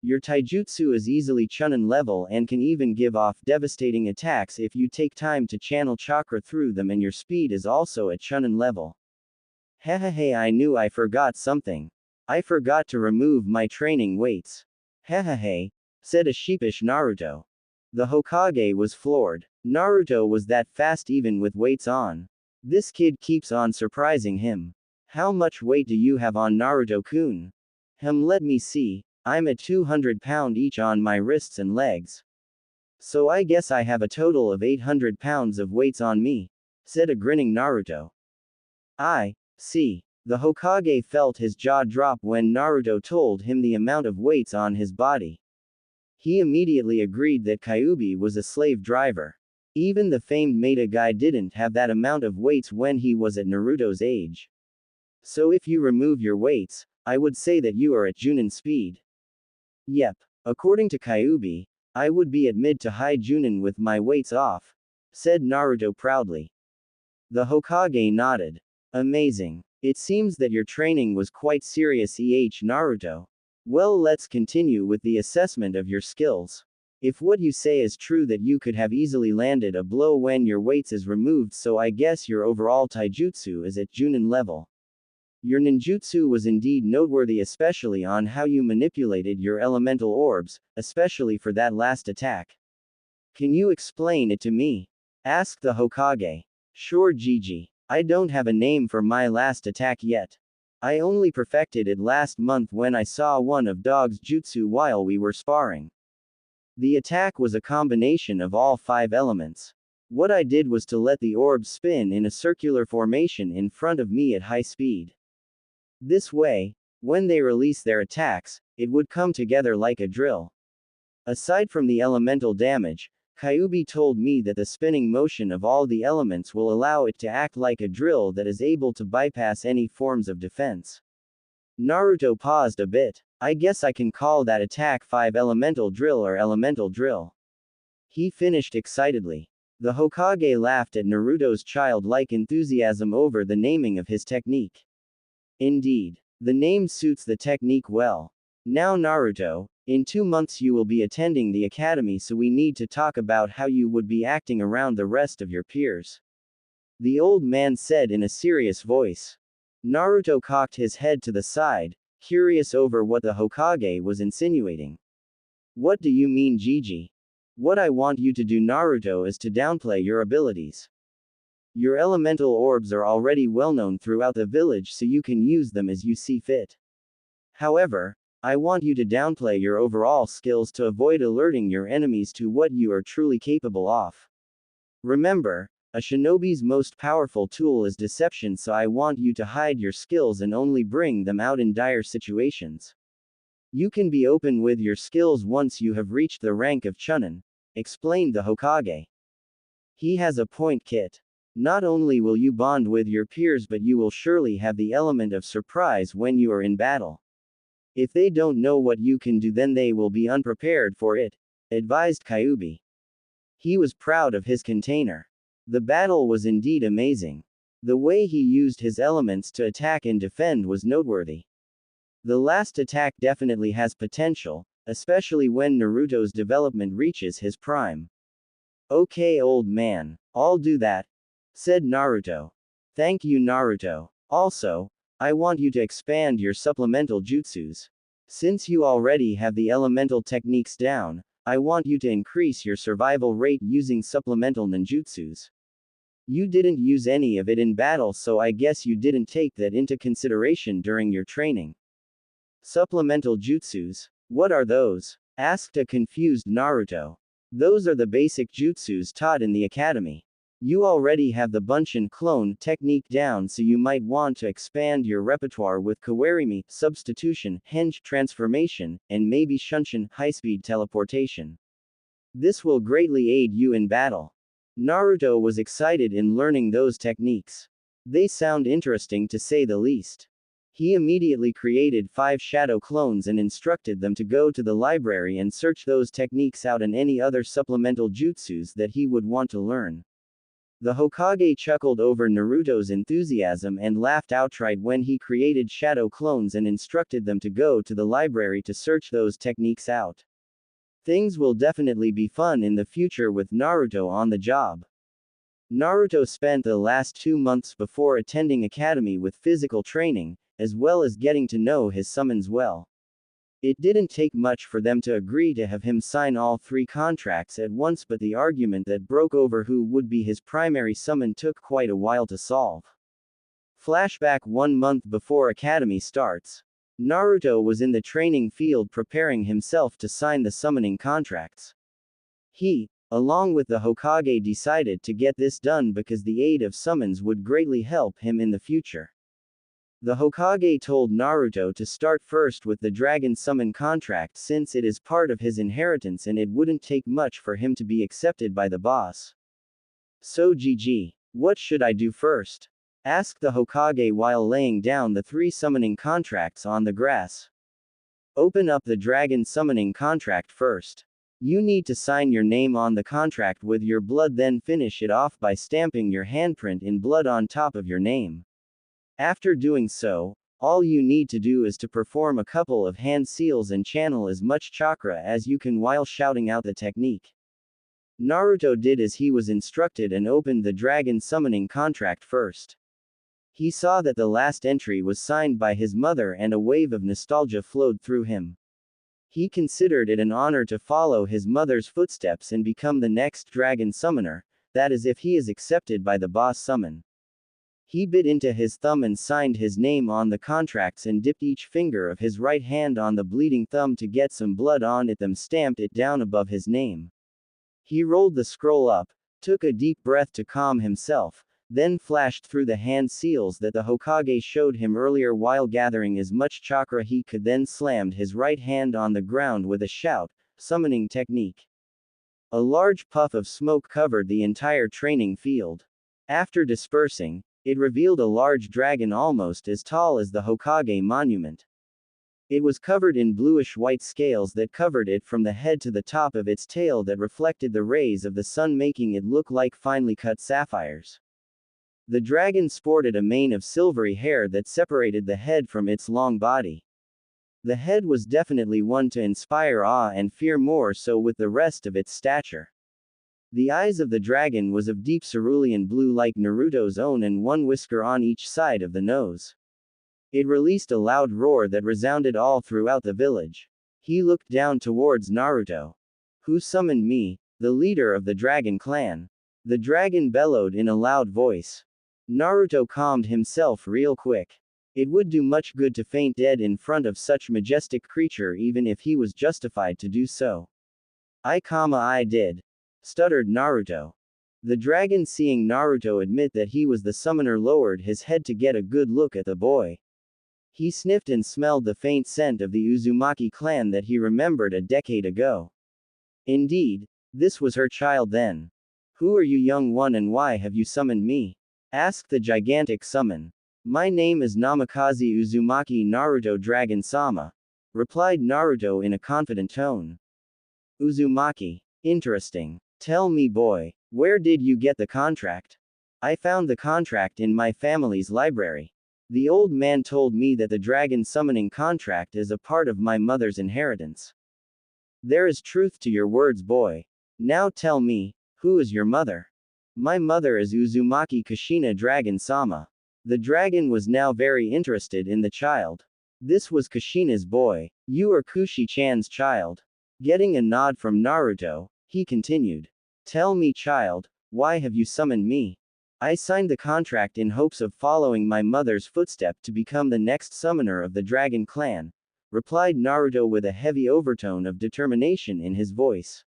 Your taijutsu is easily Chunin level and can even give off devastating attacks if you take time to channel chakra through them, and your speed is also at Chunin level. Hehehe, I knew I forgot something. I forgot to remove my training weights. Hehehe, said a sheepish Naruto. The Hokage was floored. Naruto was that fast even with weights on. This kid keeps on surprising him. How much weight do you have on, Naruto-kun? Let me see. I'm at 200 pounds each on my wrists and legs. So I guess I have a total of 800 pounds of weights on me, said a grinning Naruto. I see. The Hokage felt his jaw drop when Naruto told him the amount of weights on his body. He immediately agreed that Kyuubi was a slave driver. Even the famed Meta guy didn't have that amount of weights when he was at Naruto's age. So if you remove your weights, I would say that you are at Junin speed. Yep. According to Kyuubi, I would be at mid to high Junin with my weights off, said Naruto proudly. The Hokage nodded. Amazing. It seems that your training was quite serious, Naruto. Well, let's continue with the assessment of your skills. If what you say is true that you could have easily landed a blow when your weights is removed, so I guess your overall taijutsu is at Junin level. Your ninjutsu was indeed noteworthy, especially on how you manipulated your elemental orbs, especially for that last attack. Can you explain it to me? Asked the Hokage. Sure, Gigi. I don't have a name for my last attack yet. I only perfected it last month when I saw one of Dog's jutsu while we were sparring. The attack was a combination of all 5 elements. What I did was to let the orbs spin in a circular formation in front of me at high speed. This way, when they release their attacks, it would come together like a drill. Aside from the elemental damage, Kyuubi told me that the spinning motion of all the elements will allow it to act like a drill that is able to bypass any forms of defense. Naruto paused a bit. I guess I can call that attack 5 elemental drill or elemental drill. He finished excitedly. The Hokage laughed at Naruto's childlike enthusiasm over the naming of his technique. Indeed, the name suits the technique well. Now Naruto, In 2 months you will be attending the academy, so we need to talk about how you would be acting around the rest of your peers. The old man said in a serious voice. Naruto cocked his head to the side, curious over what the Hokage was insinuating. What do you mean, Gigi? What I want you to do, Naruto, is to downplay your abilities. Your elemental orbs are already well known throughout the village, so you can use them as you see fit. However, I want you to downplay your overall skills to avoid alerting your enemies to what you are truly capable of. Remember, a shinobi's most powerful tool is deception, so I want you to hide your skills and only bring them out in dire situations. You can be open with your skills once you have reached the rank of Chunin, explained the Hokage. He has a point, Kit. Not only will you bond with your peers, but you will surely have the element of surprise when you are in battle. If they don't know what you can do, then they will be unprepared for it, advised Kyuubi. He was proud of his container. The battle was indeed amazing. The way he used his elements to attack and defend was noteworthy. The last attack definitely has potential, especially when Naruto's development reaches his prime. Okay, old man, I'll do that, said Naruto. Thank you, Naruto. Also, I want you to expand your supplemental jutsus. Since you already have the elemental techniques down, I want you to increase your survival rate using supplemental ninjutsus. You didn't use any of it in battle, so I guess you didn't take that into consideration during your training. Supplemental jutsus? What are those? Asked a confused Naruto. Those are the basic jutsus taught in the academy. You already have the Bunshin clone technique down, so you might want to expand your repertoire with Kawarimi, substitution, Henge transformation, and maybe Shunshin, high-speed teleportation. This will greatly aid you in battle. Naruto was excited in learning those techniques. They sound interesting to say the least. He immediately created 5 shadow clones and instructed them to go to the library and search those techniques out and any other supplemental jutsus that he would want to learn. The Hokage chuckled over Naruto's enthusiasm and laughed outright when he created shadow clones and instructed them to go to the library to search those techniques out. Things will definitely be fun in the future with Naruto on the job. Naruto spent the last 2 months before attending academy with physical training, as well as getting to know his summons well. It didn't take much for them to agree to have him sign all 3 contracts at once, but the argument that broke over who would be his primary summon took quite a while to solve. Flashback 1 month before academy starts. Naruto was in the training field preparing himself to sign the summoning contracts. He, along with the Hokage, decided to get this done because the aid of summons would greatly help him in the future. The Hokage told Naruto to start first with the Dragon Summon contract since it is part of his inheritance and it wouldn't take much for him to be accepted by the boss. So Gigi, what should I do first? Asked the Hokage while laying down the 3 summoning contracts on the grass. Open up the Dragon Summoning contract first. You need to sign your name on the contract with your blood, then finish it off by stamping your handprint in blood on top of your name. After doing so, all you need to do is to perform a couple of hand seals and channel as much chakra as you can while shouting out the technique. Naruto did as he was instructed and opened the Dragon Summoning contract first. He saw that the last entry was signed by his mother and a wave of nostalgia flowed through him. He considered it an honor to follow his mother's footsteps and become the next Dragon Summoner, that is if he is accepted by the boss summon. He bit into his thumb and signed his name on the contracts and dipped each finger of his right hand on the bleeding thumb to get some blood on it, then stamped it down above his name. He rolled the scroll up, took a deep breath to calm himself, then flashed through the hand seals that the Hokage showed him earlier while gathering as much chakra he could, then slammed his right hand on the ground with a shout, summoning technique. A large puff of smoke covered the entire training field. After dispersing, it revealed a large dragon almost as tall as the Hokage monument. It was covered in bluish-white scales that covered it from the head to the top of its tail that reflected the rays of the sun, making it look like finely cut sapphires. The dragon sported a mane of silvery hair that separated the head from its long body. The head was definitely one to inspire awe and fear, more so with the rest of its stature. The eyes of the dragon was of deep cerulean blue like Naruto's own, and one whisker on each side of the nose. It released a loud roar that resounded all throughout the village. He looked down towards Naruto. "Who summoned me?" "The leader of the dragon clan." The dragon bellowed in a loud voice. Naruto calmed himself real quick. It would do much good to faint dead in front of such majestic creature, even if he was justified to do so. I did," stuttered Naruto. The dragon, seeing Naruto admit that he was the summoner, lowered his head to get a good look at the boy. He sniffed and smelled the faint scent of the Uzumaki clan that he remembered a decade ago. Indeed, this was her child then. "Who are you, young one, and why have you summoned me?" asked the gigantic summon. "My name is Namikaze Uzumaki Naruto Dragon-sama," replied Naruto in a confident tone. "Uzumaki. Interesting. Tell me, boy, where did you get the contract?" "I found the contract in my family's library. The old man told me that the dragon summoning contract is a part of my mother's inheritance." "There is truth to your words, boy. Now tell me, who is your mother?" "My mother is Uzumaki Kushina Dragon-sama." The dragon was now very interested in the child. This was Kushina's boy. "You are Kushi-chan's child." Getting a nod from Naruto, he continued. "Tell me, child, why have you summoned me?" "I signed the contract in hopes of following my mother's footstep to become the next summoner of the Dragon Clan," replied Naruto with a heavy overtone of determination in his voice.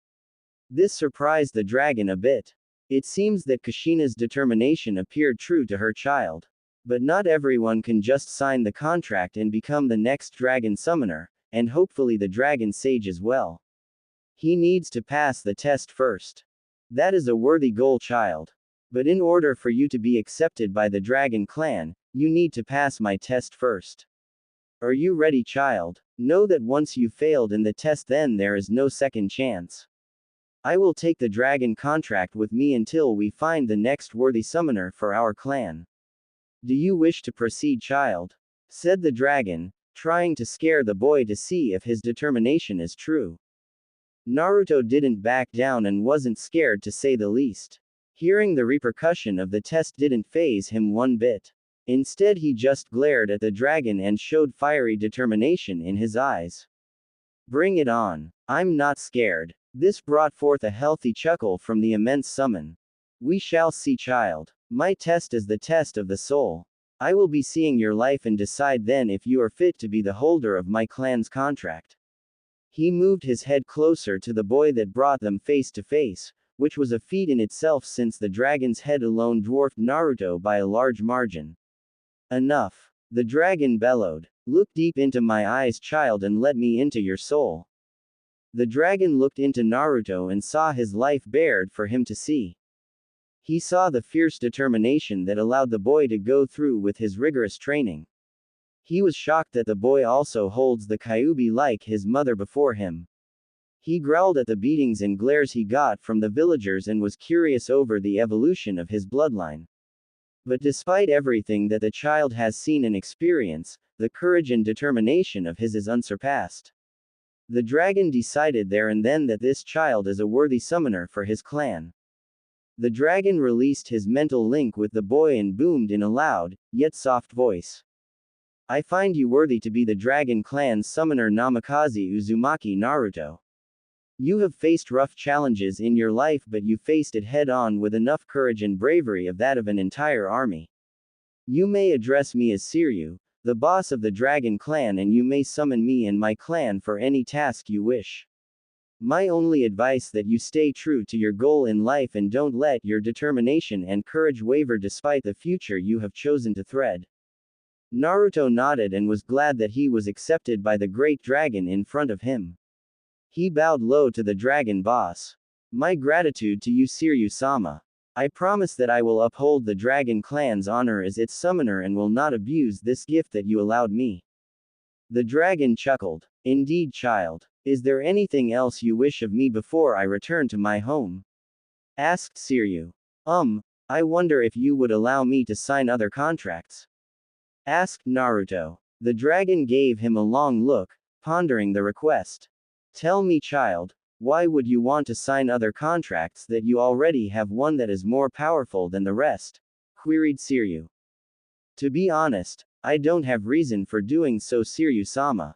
This surprised the dragon a bit. It seems that Kushina's determination appeared true to her child. But not everyone can just sign the contract and become the next dragon summoner, and hopefully the dragon sage as well. He needs to pass the test first. That is a worthy goal, child. But in order for you to be accepted by the Dragon Clan, you need to pass my test first. Are you ready, child? Know that once you failed in the test, then there is no second chance. I will take the dragon contract with me until we find the next worthy summoner for our clan. Do you wish to proceed, child? Said the dragon, trying to scare the boy to see if his determination is true. Naruto didn't back down and wasn't scared, to say the least. Hearing the repercussion of the test didn't faze him one bit. Instead, he just glared at the dragon and showed fiery determination in his eyes. "Bring it on. I'm not scared." This brought forth a healthy chuckle from the immense summon. "We shall see, child. My test is the test of the soul. I will be seeing your life and decide then if you are fit to be the holder of my clan's contract." He moved his head closer to the boy that brought them face to face, which was a feat in itself since the dragon's head alone dwarfed Naruto by a large margin. "Enough." The dragon bellowed. "Look deep into my eyes, child, and let me into your soul." The dragon looked into Naruto and saw his life bared for him to see. He saw the fierce determination that allowed the boy to go through with his rigorous training. He was shocked that the boy also holds the Kyuubi like his mother before him. He growled at the beatings and glares he got from the villagers and was curious over the evolution of his bloodline. But despite everything that the child has seen and experienced, the courage and determination of his is unsurpassed. The dragon decided there and then that this child is a worthy summoner for his clan. The dragon released his mental link with the boy and boomed in a loud, yet soft voice. "I find you worthy to be the Dragon Clan's summoner, Namikaze Uzumaki Naruto. You have faced rough challenges in your life, but you faced it head-on with enough courage and bravery of that of an entire army. You may address me as Siryu, the boss of the Dragon Clan, and you may summon me and my clan for any task you wish. My only advice that you stay true to your goal in life and don't let your determination and courage waver despite the future you have chosen to thread." Naruto nodded and was glad that he was accepted by the great dragon in front of him. He bowed low to the dragon boss. "My gratitude to you, Siryu-sama. I promise that I will uphold the Dragon Clan's honor as its summoner and will not abuse this gift that you allowed me." The dragon chuckled. "Indeed, child. Is there anything else you wish of me before I return to my home?" asked Siryu. I wonder if you would allow me to sign other contracts?" asked Naruto. The dragon gave him a long look, pondering the request. Tell me, child, why would you want to sign other contracts that you already have one that is more powerful than the rest? Queried Siryu. To be honest, I don't have reason for doing so, Siryu-sama.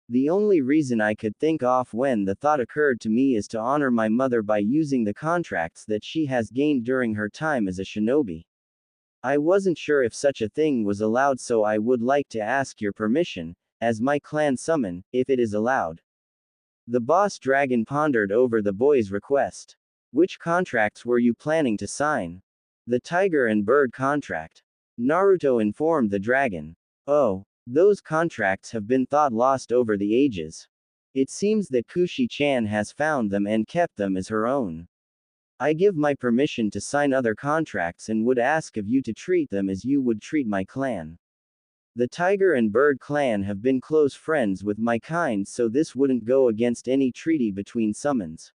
The only reason I could think of when the thought occurred to me is to honor my mother by using the contracts that she has gained during her time as a shinobi. I wasn't sure if such a thing was allowed, so I would like to ask your permission, as my clan summon, if it is allowed. The boss dragon pondered over the boy's request. Which contracts were you planning to sign? The tiger and bird contract. Naruto informed the dragon. Oh, those contracts have been thought lost over the ages. It seems that Kushi-chan has found them and kept them as her own. I give my permission to sign other contracts and would ask of you to treat them as you would treat my clan. The Tiger and Bird clan have been close friends with my kind, so this wouldn't go against any treaty between summons.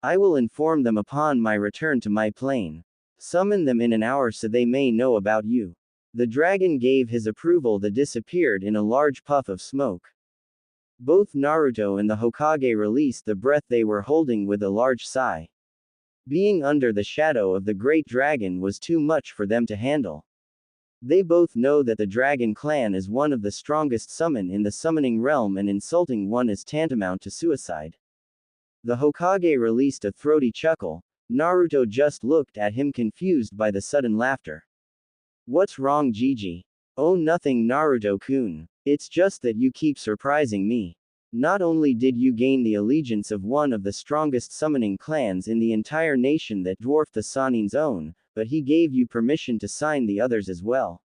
I will inform them upon my return to my plane. Summon them in an hour so they may know about you. The dragon gave his approval that disappeared in a large puff of smoke. Both Naruto and the Hokage released the breath they were holding with a large sigh. Being under the shadow of the great dragon was too much for them to handle. They both know that the dragon clan is one of the strongest summon in the summoning realm, and insulting one is tantamount to suicide. The Hokage released a throaty chuckle. Naruto just looked at him, confused by the sudden laughter. What's wrong, Gigi? Oh, nothing, Naruto-kun. It's just that you keep surprising me. Not only did you gain the allegiance of one of the strongest summoning clans in the entire nation that dwarfed the Sanin's own, but he gave you permission to sign the others as well.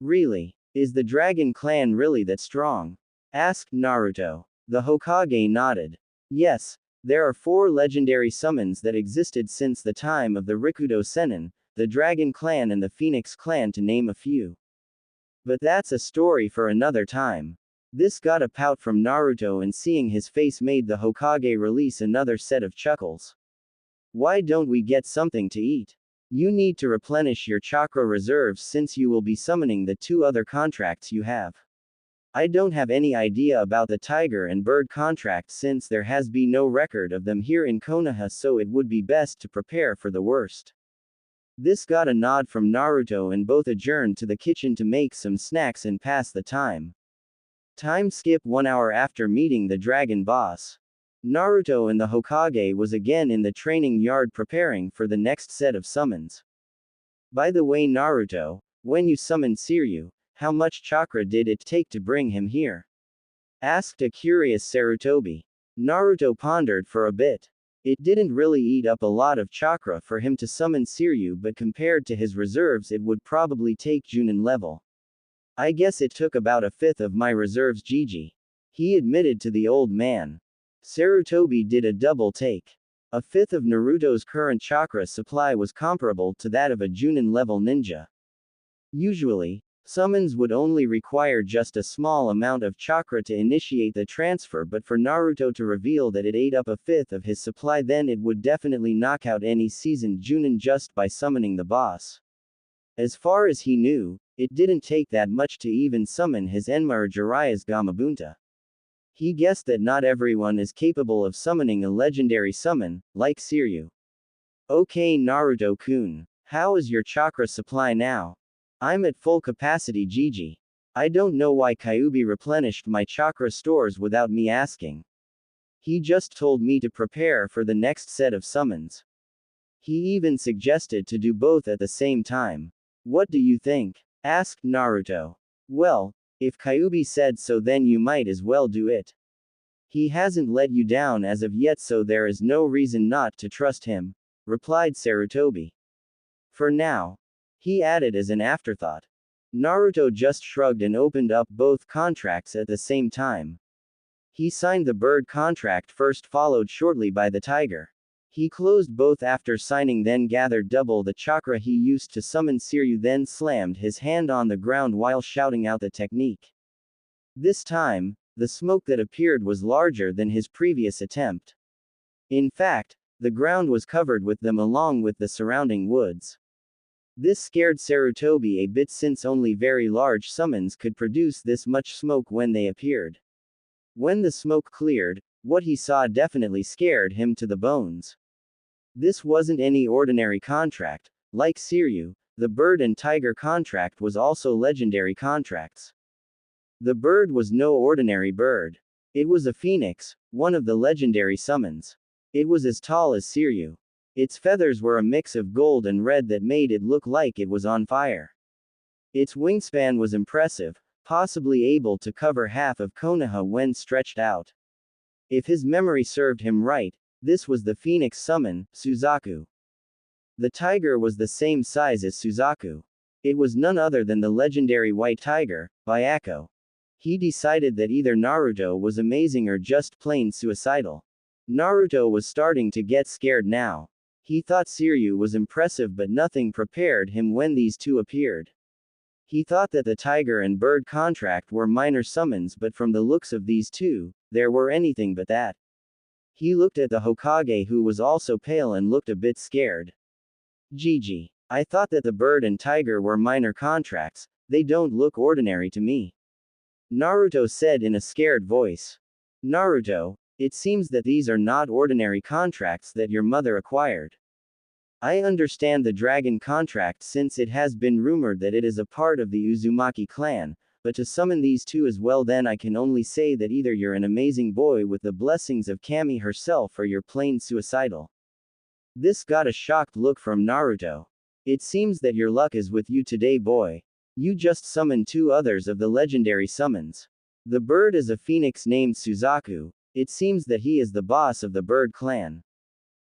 Really? Is the dragon clan really that strong? Asked Naruto. The Hokage nodded. Yes, there are 4 legendary summons that existed since the time of the Rikudo Sennin, the Dragon Clan and the Phoenix Clan, to name a few. But that's a story for another time. This got a pout from Naruto, and seeing his face made the Hokage release another set of chuckles. Why don't we get something to eat? You need to replenish your chakra reserves since you will be summoning the 2 other contracts you have. I don't have any idea about the tiger and bird contracts since there has been no record of them here in Konoha, so it would be best to prepare for the worst. This got a nod from Naruto, and both adjourned to the kitchen to make some snacks and pass the time. Time skip 1 hour after meeting the dragon boss. Naruto and the Hokage was again in the training yard preparing for the next set of summons. By the way, Naruto, when you summoned Siryu, how much chakra did it take to bring him here? Asked a curious Sarutobi. Naruto pondered for a bit. It didn't really eat up a lot of chakra for him to summon Siryu, but compared to his reserves it would probably take Junin level. I guess it took about a 5th of my reserves, Gigi. He admitted to the old man. Sarutobi did a double take. A 5th of Naruto's current chakra supply was comparable to that of a Junin level ninja. Usually, summons would only require just a small amount of chakra to initiate the transfer, but for Naruto to reveal that it ate up a 5th of his supply, then it would definitely knock out any seasoned Junin just by summoning the boss. As far as he knew, it didn't take that much to even summon his Enmara Jiraiya's Gamabunta. He guessed that not everyone is capable of summoning a legendary summon, like Siryu. Okay, Naruto-kun, how is your chakra supply now? I'm at full capacity, Gigi. I don't know why Kyuubi replenished my chakra stores without me asking. He just told me to prepare for the next set of summons. He even suggested to do both at the same time. What do you think? Asked Naruto. Well, if Kyuubi said so, then you might as well do it. He hasn't let you down as of yet, so there is no reason not to trust him, replied Sarutobi. For now. He added as an afterthought. Naruto just shrugged and opened up both contracts at the same time. He signed the bird contract first, followed shortly by the tiger. He closed both after signing, then gathered double the chakra he used to summon Siryu, then slammed his hand on the ground while shouting out the technique. This time, the smoke that appeared was larger than his previous attempt. In fact, the ground was covered with them along with the surrounding woods. This scared Sarutobi a bit, since only very large summons could produce this much smoke when they appeared. When the smoke cleared, what he saw definitely scared him to the bones. This wasn't any ordinary contract. Like Siryu, the bird and tiger contract was also legendary contracts. The bird was no ordinary bird. It was a phoenix, one of the legendary summons. It was as tall as Siryu. Its feathers were a mix of gold and red that made it look like it was on fire. Its wingspan was impressive, possibly able to cover half of Konoha when stretched out. If his memory served him right, this was the phoenix summon, Suzaku. The tiger was the same size as Suzaku. It was none other than the legendary white tiger, Byakko. He decided that either Naruto was amazing or just plain suicidal. Naruto was starting to get scared now. He thought Siryu was impressive, but nothing prepared him when these two appeared. He thought that the tiger and bird contract were minor summons, but from the looks of these two, there were anything but that. He looked at the Hokage, who was also pale and looked a bit scared. Gigi. I thought that the bird and tiger were minor contracts, they don't look ordinary to me. Naruto said in a scared voice. Naruto, it seems that these are not ordinary contracts that your mother acquired. I understand the dragon contract since it has been rumored that it is a part of the Uzumaki clan, but to summon these two as well, then I can only say that either you're an amazing boy with the blessings of Kami herself or you're plain suicidal. This got a shocked look from Naruto. It seems that your luck is with you today, boy. You just summoned two others of the legendary summons. The bird is a phoenix named Suzaku. It seems that he is the boss of the bird clan.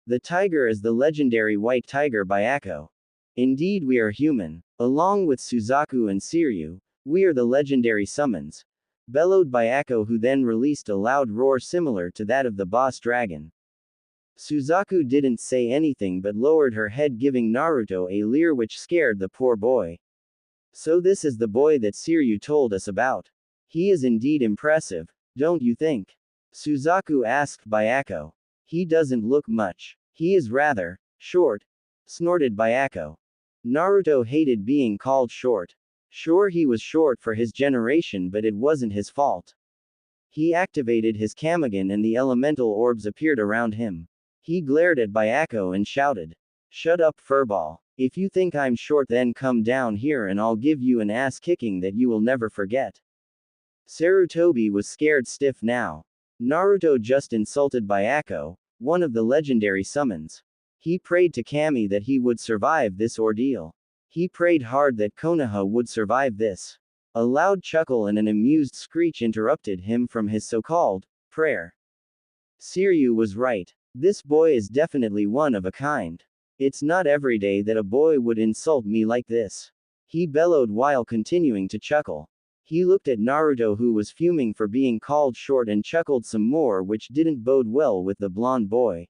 The tiger is the legendary white tiger Byakko. Indeed, we are human. Along with Suzaku and Siryu, we are the legendary summons, bellowed Byakko, who then released a loud roar similar to that of the boss dragon. Suzaku didn't say anything but lowered her head, giving Naruto a leer which scared the poor boy. So this is the boy that Siryu told us about. He is indeed impressive, don't you think? Suzaku asked Byakko. He doesn't look much. He is rather short, snorted Byakko. Naruto hated being called short. Sure, he was short for his generation, but it wasn't his fault. He activated his Kamigan and the elemental orbs appeared around him. He glared at Byakko and shouted. Shut up, furball. If you think I'm short, then come down here and I'll give you an ass kicking that you will never forget. Sarutobi was scared stiff now. Naruto just insulted Byakko, one of the legendary summons. He prayed to Kami that he would survive this ordeal. He prayed hard that Konoha would survive this. A loud chuckle and an amused screech interrupted him from his so-called prayer. Siryu was right. This boy is definitely one of a kind. It's not every day that a boy would insult me like this. He bellowed while continuing to chuckle. He looked at Naruto, who was fuming for being called short, and chuckled some more, which didn't bode well with the blonde boy.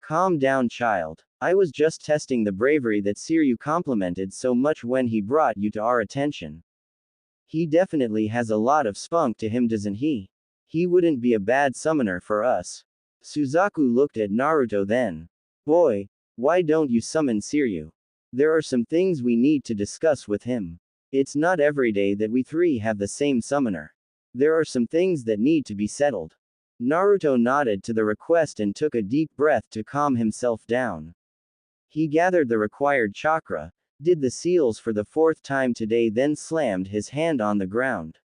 Calm down, child. I was just testing the bravery that Siryu complimented so much when he brought you to our attention. He definitely has a lot of spunk to him, doesn't he? He wouldn't be a bad summoner for us. Suzaku looked at Naruto then. Boy, why don't you summon Siryu? There are some things we need to discuss with him. It's not every day that we three have the same summoner. There are some things that need to be settled. Naruto nodded to the request and took a deep breath to calm himself down. He gathered the required chakra, did the seals for the fourth time today, then slammed his hand on the ground.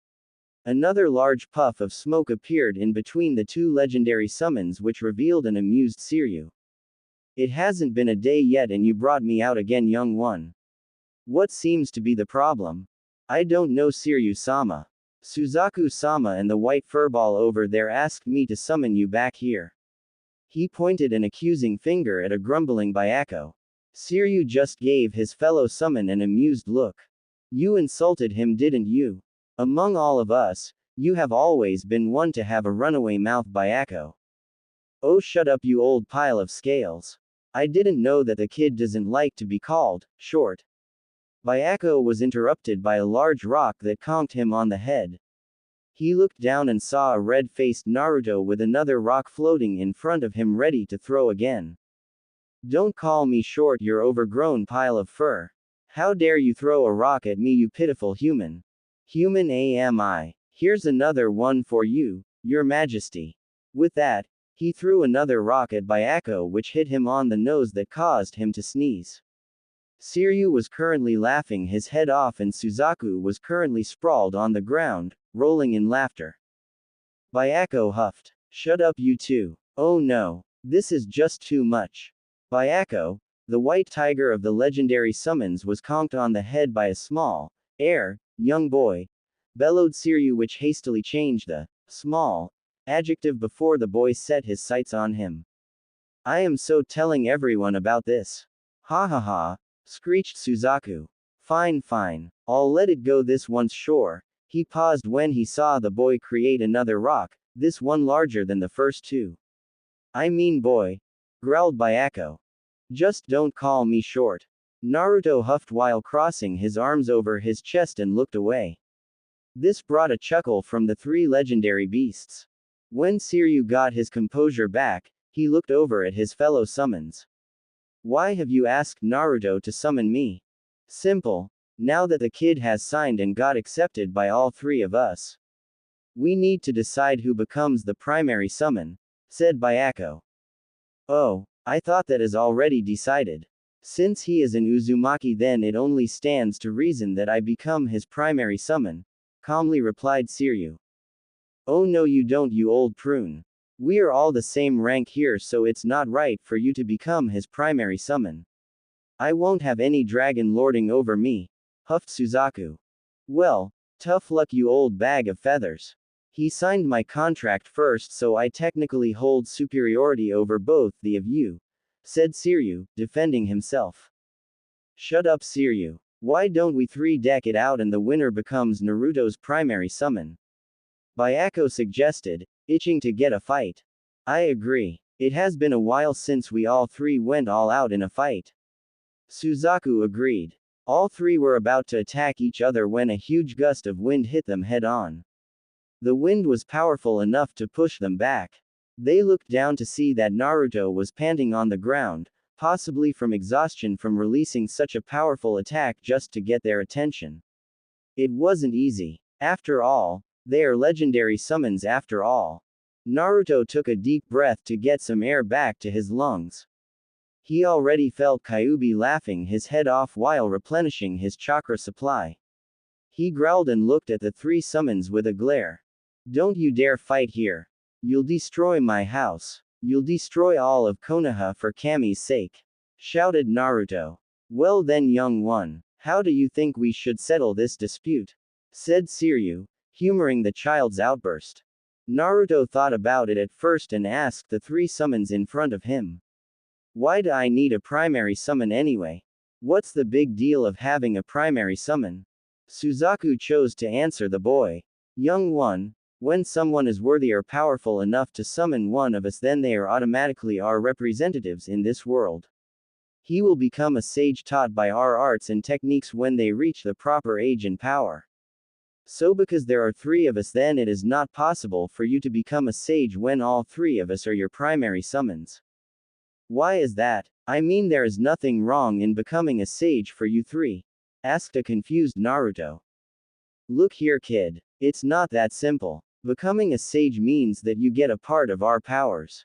Another large puff of smoke appeared in between the two legendary summons, which revealed an amused Siryu. It hasn't been a day yet and you brought me out again, young one. What seems to be the problem? I don't know, Siryu-sama. Suzaku-sama and the white furball over there asked me to summon you back here. He pointed an accusing finger at a grumbling Byakko. Siryu just gave his fellow summon an amused look. You insulted him, didn't you? Among all of us, you have always been one to have a runaway mouth, Byakko. Oh, shut up, you old pile of scales. I didn't know that the kid doesn't like to be called short. Byakko was interrupted by a large rock that conked him on the head. He looked down and saw a red-faced Naruto with another rock floating in front of him, ready to throw again. Don't call me short, you overgrown pile of fur. How dare you throw a rock at me, you pitiful human. Human am I. Here's another one for you. Your Majesty. With that, he threw another rock at Byako which hit him on the nose that caused him to sneeze. Siryu was currently laughing his head off and Suzaku was currently sprawled on the ground, rolling in laughter. Byako huffed. Shut up you two. Oh no. This is just too much. Byako, the white tiger of the legendary summons was conked on the head by a small, young boy, bellowed Siryu which hastily changed the small adjective before the boy set his sights on him. I am so telling everyone about this. Ha ha ha, screeched Suzaku. Fine fine, I'll let it go this once sure. He paused when he saw the boy create another rock, this one larger than the first two. I mean boy, growled Byako. Just don't call me short. Naruto huffed while crossing his arms over his chest and looked away. This brought a chuckle from the three legendary beasts. When Siryu got his composure back, he looked over at his fellow summons. Why have you asked Naruto to summon me? Simple. Now that the kid has signed and got accepted by all three of us. We need to decide who becomes the primary summon, said Byako. Oh, I thought that is already decided. Since he is an Uzumaki then it only stands to reason that I become his primary summon, calmly replied Siryu. Oh no you don't you old prune. We are all the same rank here so it's not right for you to become his primary summon. I won't have any dragon lording over me, huffed Suzaku. Well, tough luck you old bag of feathers. He signed my contract first so I technically hold superiority over both the of you, said Siryu, defending himself. Shut up Siryu. Why don't we three-deck it out and the winner becomes Naruto's primary summon? Byako suggested, itching to get a fight. I agree. It has been a while since we all three went all out in a fight. Suzaku agreed. All three were about to attack each other when a huge gust of wind hit them head on. The wind was powerful enough to push them back. They looked down to see that Naruto was panting on the ground, possibly from exhaustion from releasing such a powerful attack just to get their attention. It wasn't easy. After all, they are legendary summons after all. Naruto took a deep breath to get some air back to his lungs. He already felt Kyuubi laughing his head off while replenishing his chakra supply. He growled and looked at the three summons with a glare. Don't you dare fight here. You'll destroy my house. You'll destroy all of Konoha for Kami's sake, shouted Naruto. Well then young one, how do you think we should settle this dispute? Said Siryu, humoring the child's outburst. Naruto thought about it at first and asked the three summons in front of him. Why do I need a primary summon anyway? What's the big deal of having a primary summon? Suzaku chose to answer the boy. Young one, when someone is worthy or powerful enough to summon one of us then they are automatically our representatives in this world. He will become a sage taught by our arts and techniques when they reach the proper age and power. So because there are three of us then it is not possible for you to become a sage when all three of us are your primary summons. Why is that? I mean there is nothing wrong in becoming a sage for you three, asked a confused Naruto. Look here kid, it's not that simple. Becoming a sage means that you get a part of our powers.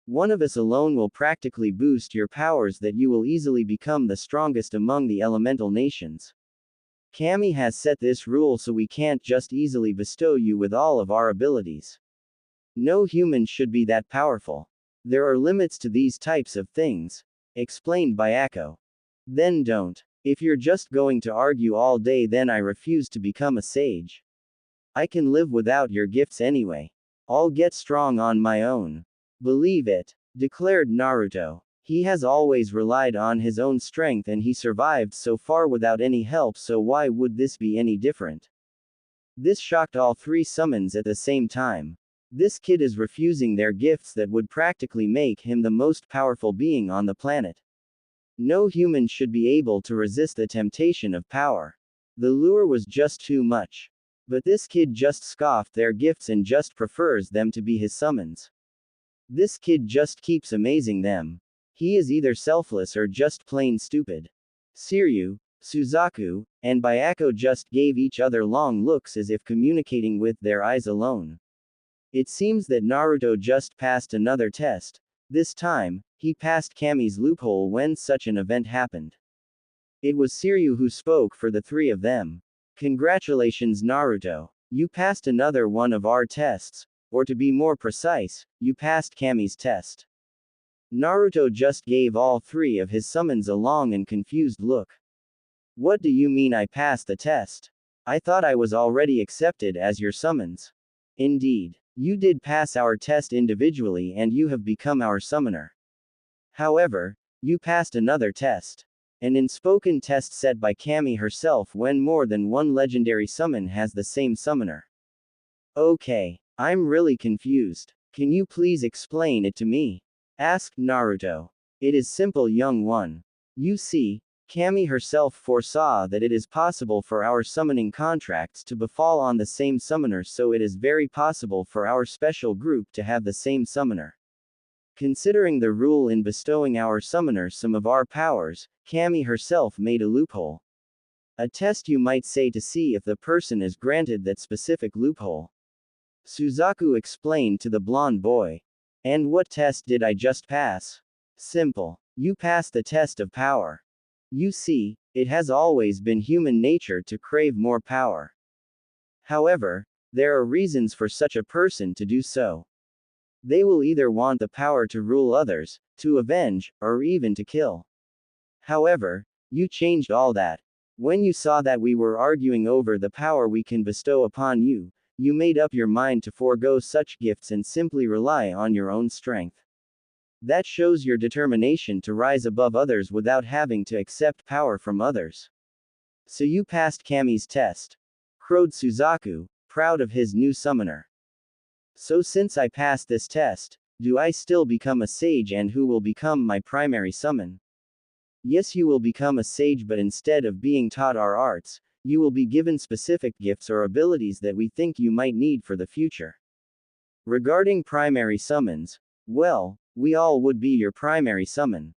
One of us alone will practically boost your powers that you will easily become the strongest among the elemental nations. Kami has set this rule so we can't just easily bestow you with all of our abilities. No human should be that powerful. There are limits to these types of things, explained Byako. Then don't. If you're just going to argue all day then I refuse to become a sage. I can live without your gifts anyway. I'll get strong on my own. Believe it, declared Naruto. He has always relied on his own strength and he survived so far without any help so why would this be any different? This shocked all three summons at the same time. This kid is refusing their gifts that would practically make him the most powerful being on the planet. No human should be able to resist the temptation of power. The lure was just too much. But this kid just scoffed their gifts and just prefers them to be his summons. This kid just keeps amazing them. He is either selfless or just plain stupid. Siryu, Suzaku, and Byako just gave each other long looks as if communicating with their eyes alone. It seems that Naruto just passed another test. This time, he passed Kami's loophole when such an event happened. It was Siryu who spoke for the three of them. Congratulations Naruto. You passed another one of our tests, or to be more precise, you passed Kami's test. Naruto just gave all three of his summons a long and confused look. What do you mean I passed the test? I thought I was already accepted as your summons. Indeed, you did pass our test individually and you have become our summoner. However, you passed another test. An unspoken test set by Kami herself when more than one legendary summon has the same summoner. Okay, I'm really confused. Can you please explain it to me? Asked Naruto. It is simple young one. You see, Kami herself foresaw that it is possible for our summoning contracts to befall on the same summoner, so it is very possible for our special group to have the same summoner. Considering the rule in bestowing our summoner some of our powers, Kami herself made a loophole. A test you might say to see if the person is granted that specific loophole. Suzaku explained to the blonde boy. And what test did I just pass? Simple. You passed the test of power. You see, it has always been human nature to crave more power. However, there are reasons for such a person to do so. They will either want the power to rule others, to avenge, or even to kill. However, you changed all that. When you saw that we were arguing over the power we can bestow upon you, you made up your mind to forego such gifts and simply rely on your own strength. That shows your determination to rise above others without having to accept power from others. So you passed Kami's test. Crowed Suzaku, proud of his new summoner. So since I passed this test, do I still become a sage, and who will become my primary summon? Yes, you will become a sage, but instead of being taught our arts, you will be given specific gifts or abilities that we think you might need for the future. Regarding primary summons, well, we all would be your primary summon.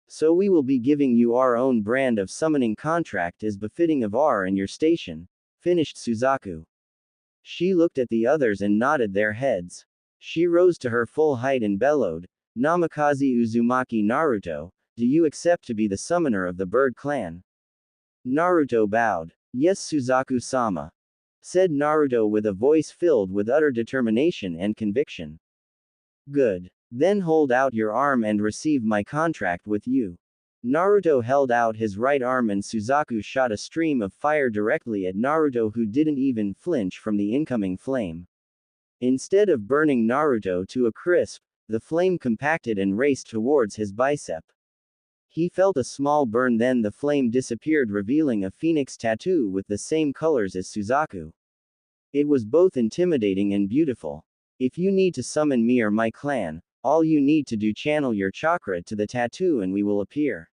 So we will be giving you our own brand of summoning contract as befitting of our and your station, finished Suzaku. She looked at the others and nodded their heads. She rose to her full height and bellowed, Namikaze Uzumaki Naruto, do you accept to be the summoner of the bird clan? Naruto bowed. Yes Suzaku-sama. Said Naruto with a voice filled with utter determination and conviction. Good. Then hold out your arm and receive my contract with you. Naruto held out his right arm and Suzaku shot a stream of fire directly at Naruto, who didn't even flinch from the incoming flame. Instead of burning Naruto to a crisp, the flame compacted and raced towards his bicep. He felt a small burn, then the flame disappeared, revealing a phoenix tattoo with the same colors as Suzaku. It was both intimidating and beautiful. If you need to summon me or my clan, all you need to do channel your chakra to the tattoo and we will appear.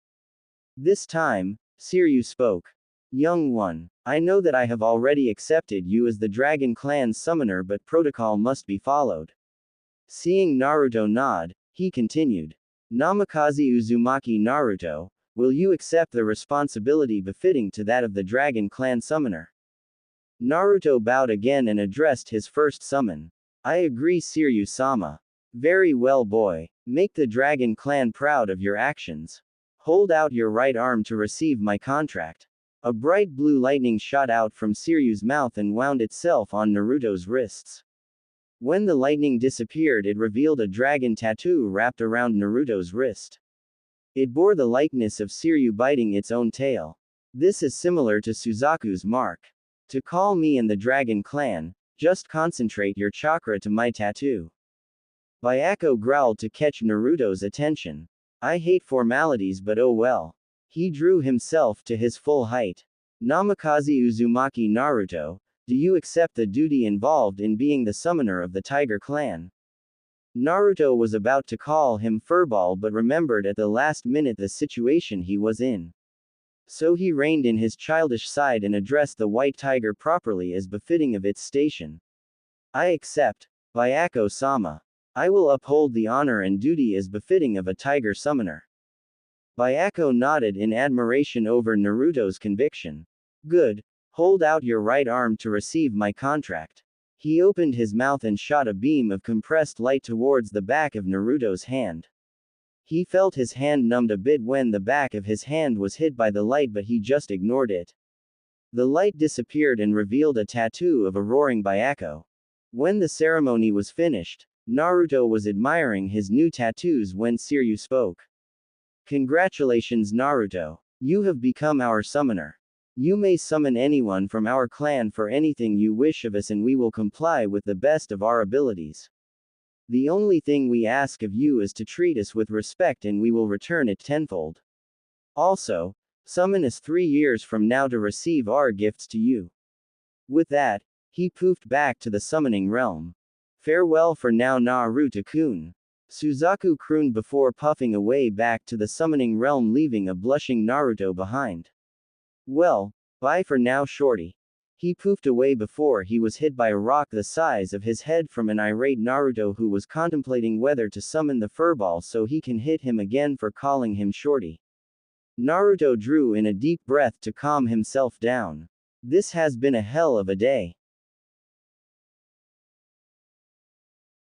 This time, Siryu spoke. Young one, I know that I have already accepted you as the Dragon Clan's summoner, but protocol must be followed. Seeing Naruto nod, he continued. Namikaze Uzumaki Naruto, will you accept the responsibility befitting to that of the Dragon Clan summoner? Naruto bowed again and addressed his first summon. I agree Siryu-sama. Very well boy, make the Dragon Clan proud of your actions. Hold out your right arm to receive my contract. A bright blue lightning shot out from Siryu's mouth and wound itself on Naruto's wrists. When the lightning disappeared, it revealed a dragon tattoo wrapped around Naruto's wrist. It bore the likeness of Siryu biting its own tail. This is similar to Suzaku's mark. To call me and the Dragon Clan, just concentrate your chakra to my tattoo. Byako growled to catch Naruto's attention. I hate formalities, but oh well. He drew himself to his full height. Namikaze Uzumaki Naruto, do you accept the duty involved in being the summoner of the Tiger Clan? Naruto was about to call him furball but remembered at the last minute the situation he was in. So he reined in his childish side and addressed the white tiger properly as befitting of its station. I accept, Byako-sama. I will uphold the honor and duty as befitting of a tiger summoner. Byako nodded in admiration over Naruto's conviction. Good. Hold out your right arm to receive my contract. He opened his mouth and shot a beam of compressed light towards the back of Naruto's hand. He felt his hand numbed a bit when the back of his hand was hit by the light, but he just ignored it. The light disappeared and revealed a tattoo of a roaring Byakko. When the ceremony was finished, Naruto was admiring his new tattoos when Siryu spoke. Congratulations Naruto. You have become our summoner. You may summon anyone from our clan for anything you wish of us and we will comply with the best of our abilities. The only thing we ask of you is to treat us with respect and we will return it tenfold. Also, summon us 3 years from now to receive our gifts to you. With that, he poofed back to the summoning realm. Farewell for now Naruto-kun. Suzaku crooned before puffing away back to the summoning realm, leaving a blushing Naruto behind. Well, bye for now shorty. He poofed away before he was hit by a rock the size of his head from an irate Naruto who was contemplating whether to summon the furball so he can hit him again for calling him shorty. Naruto drew in a deep breath to calm himself down. This has been a hell of a day.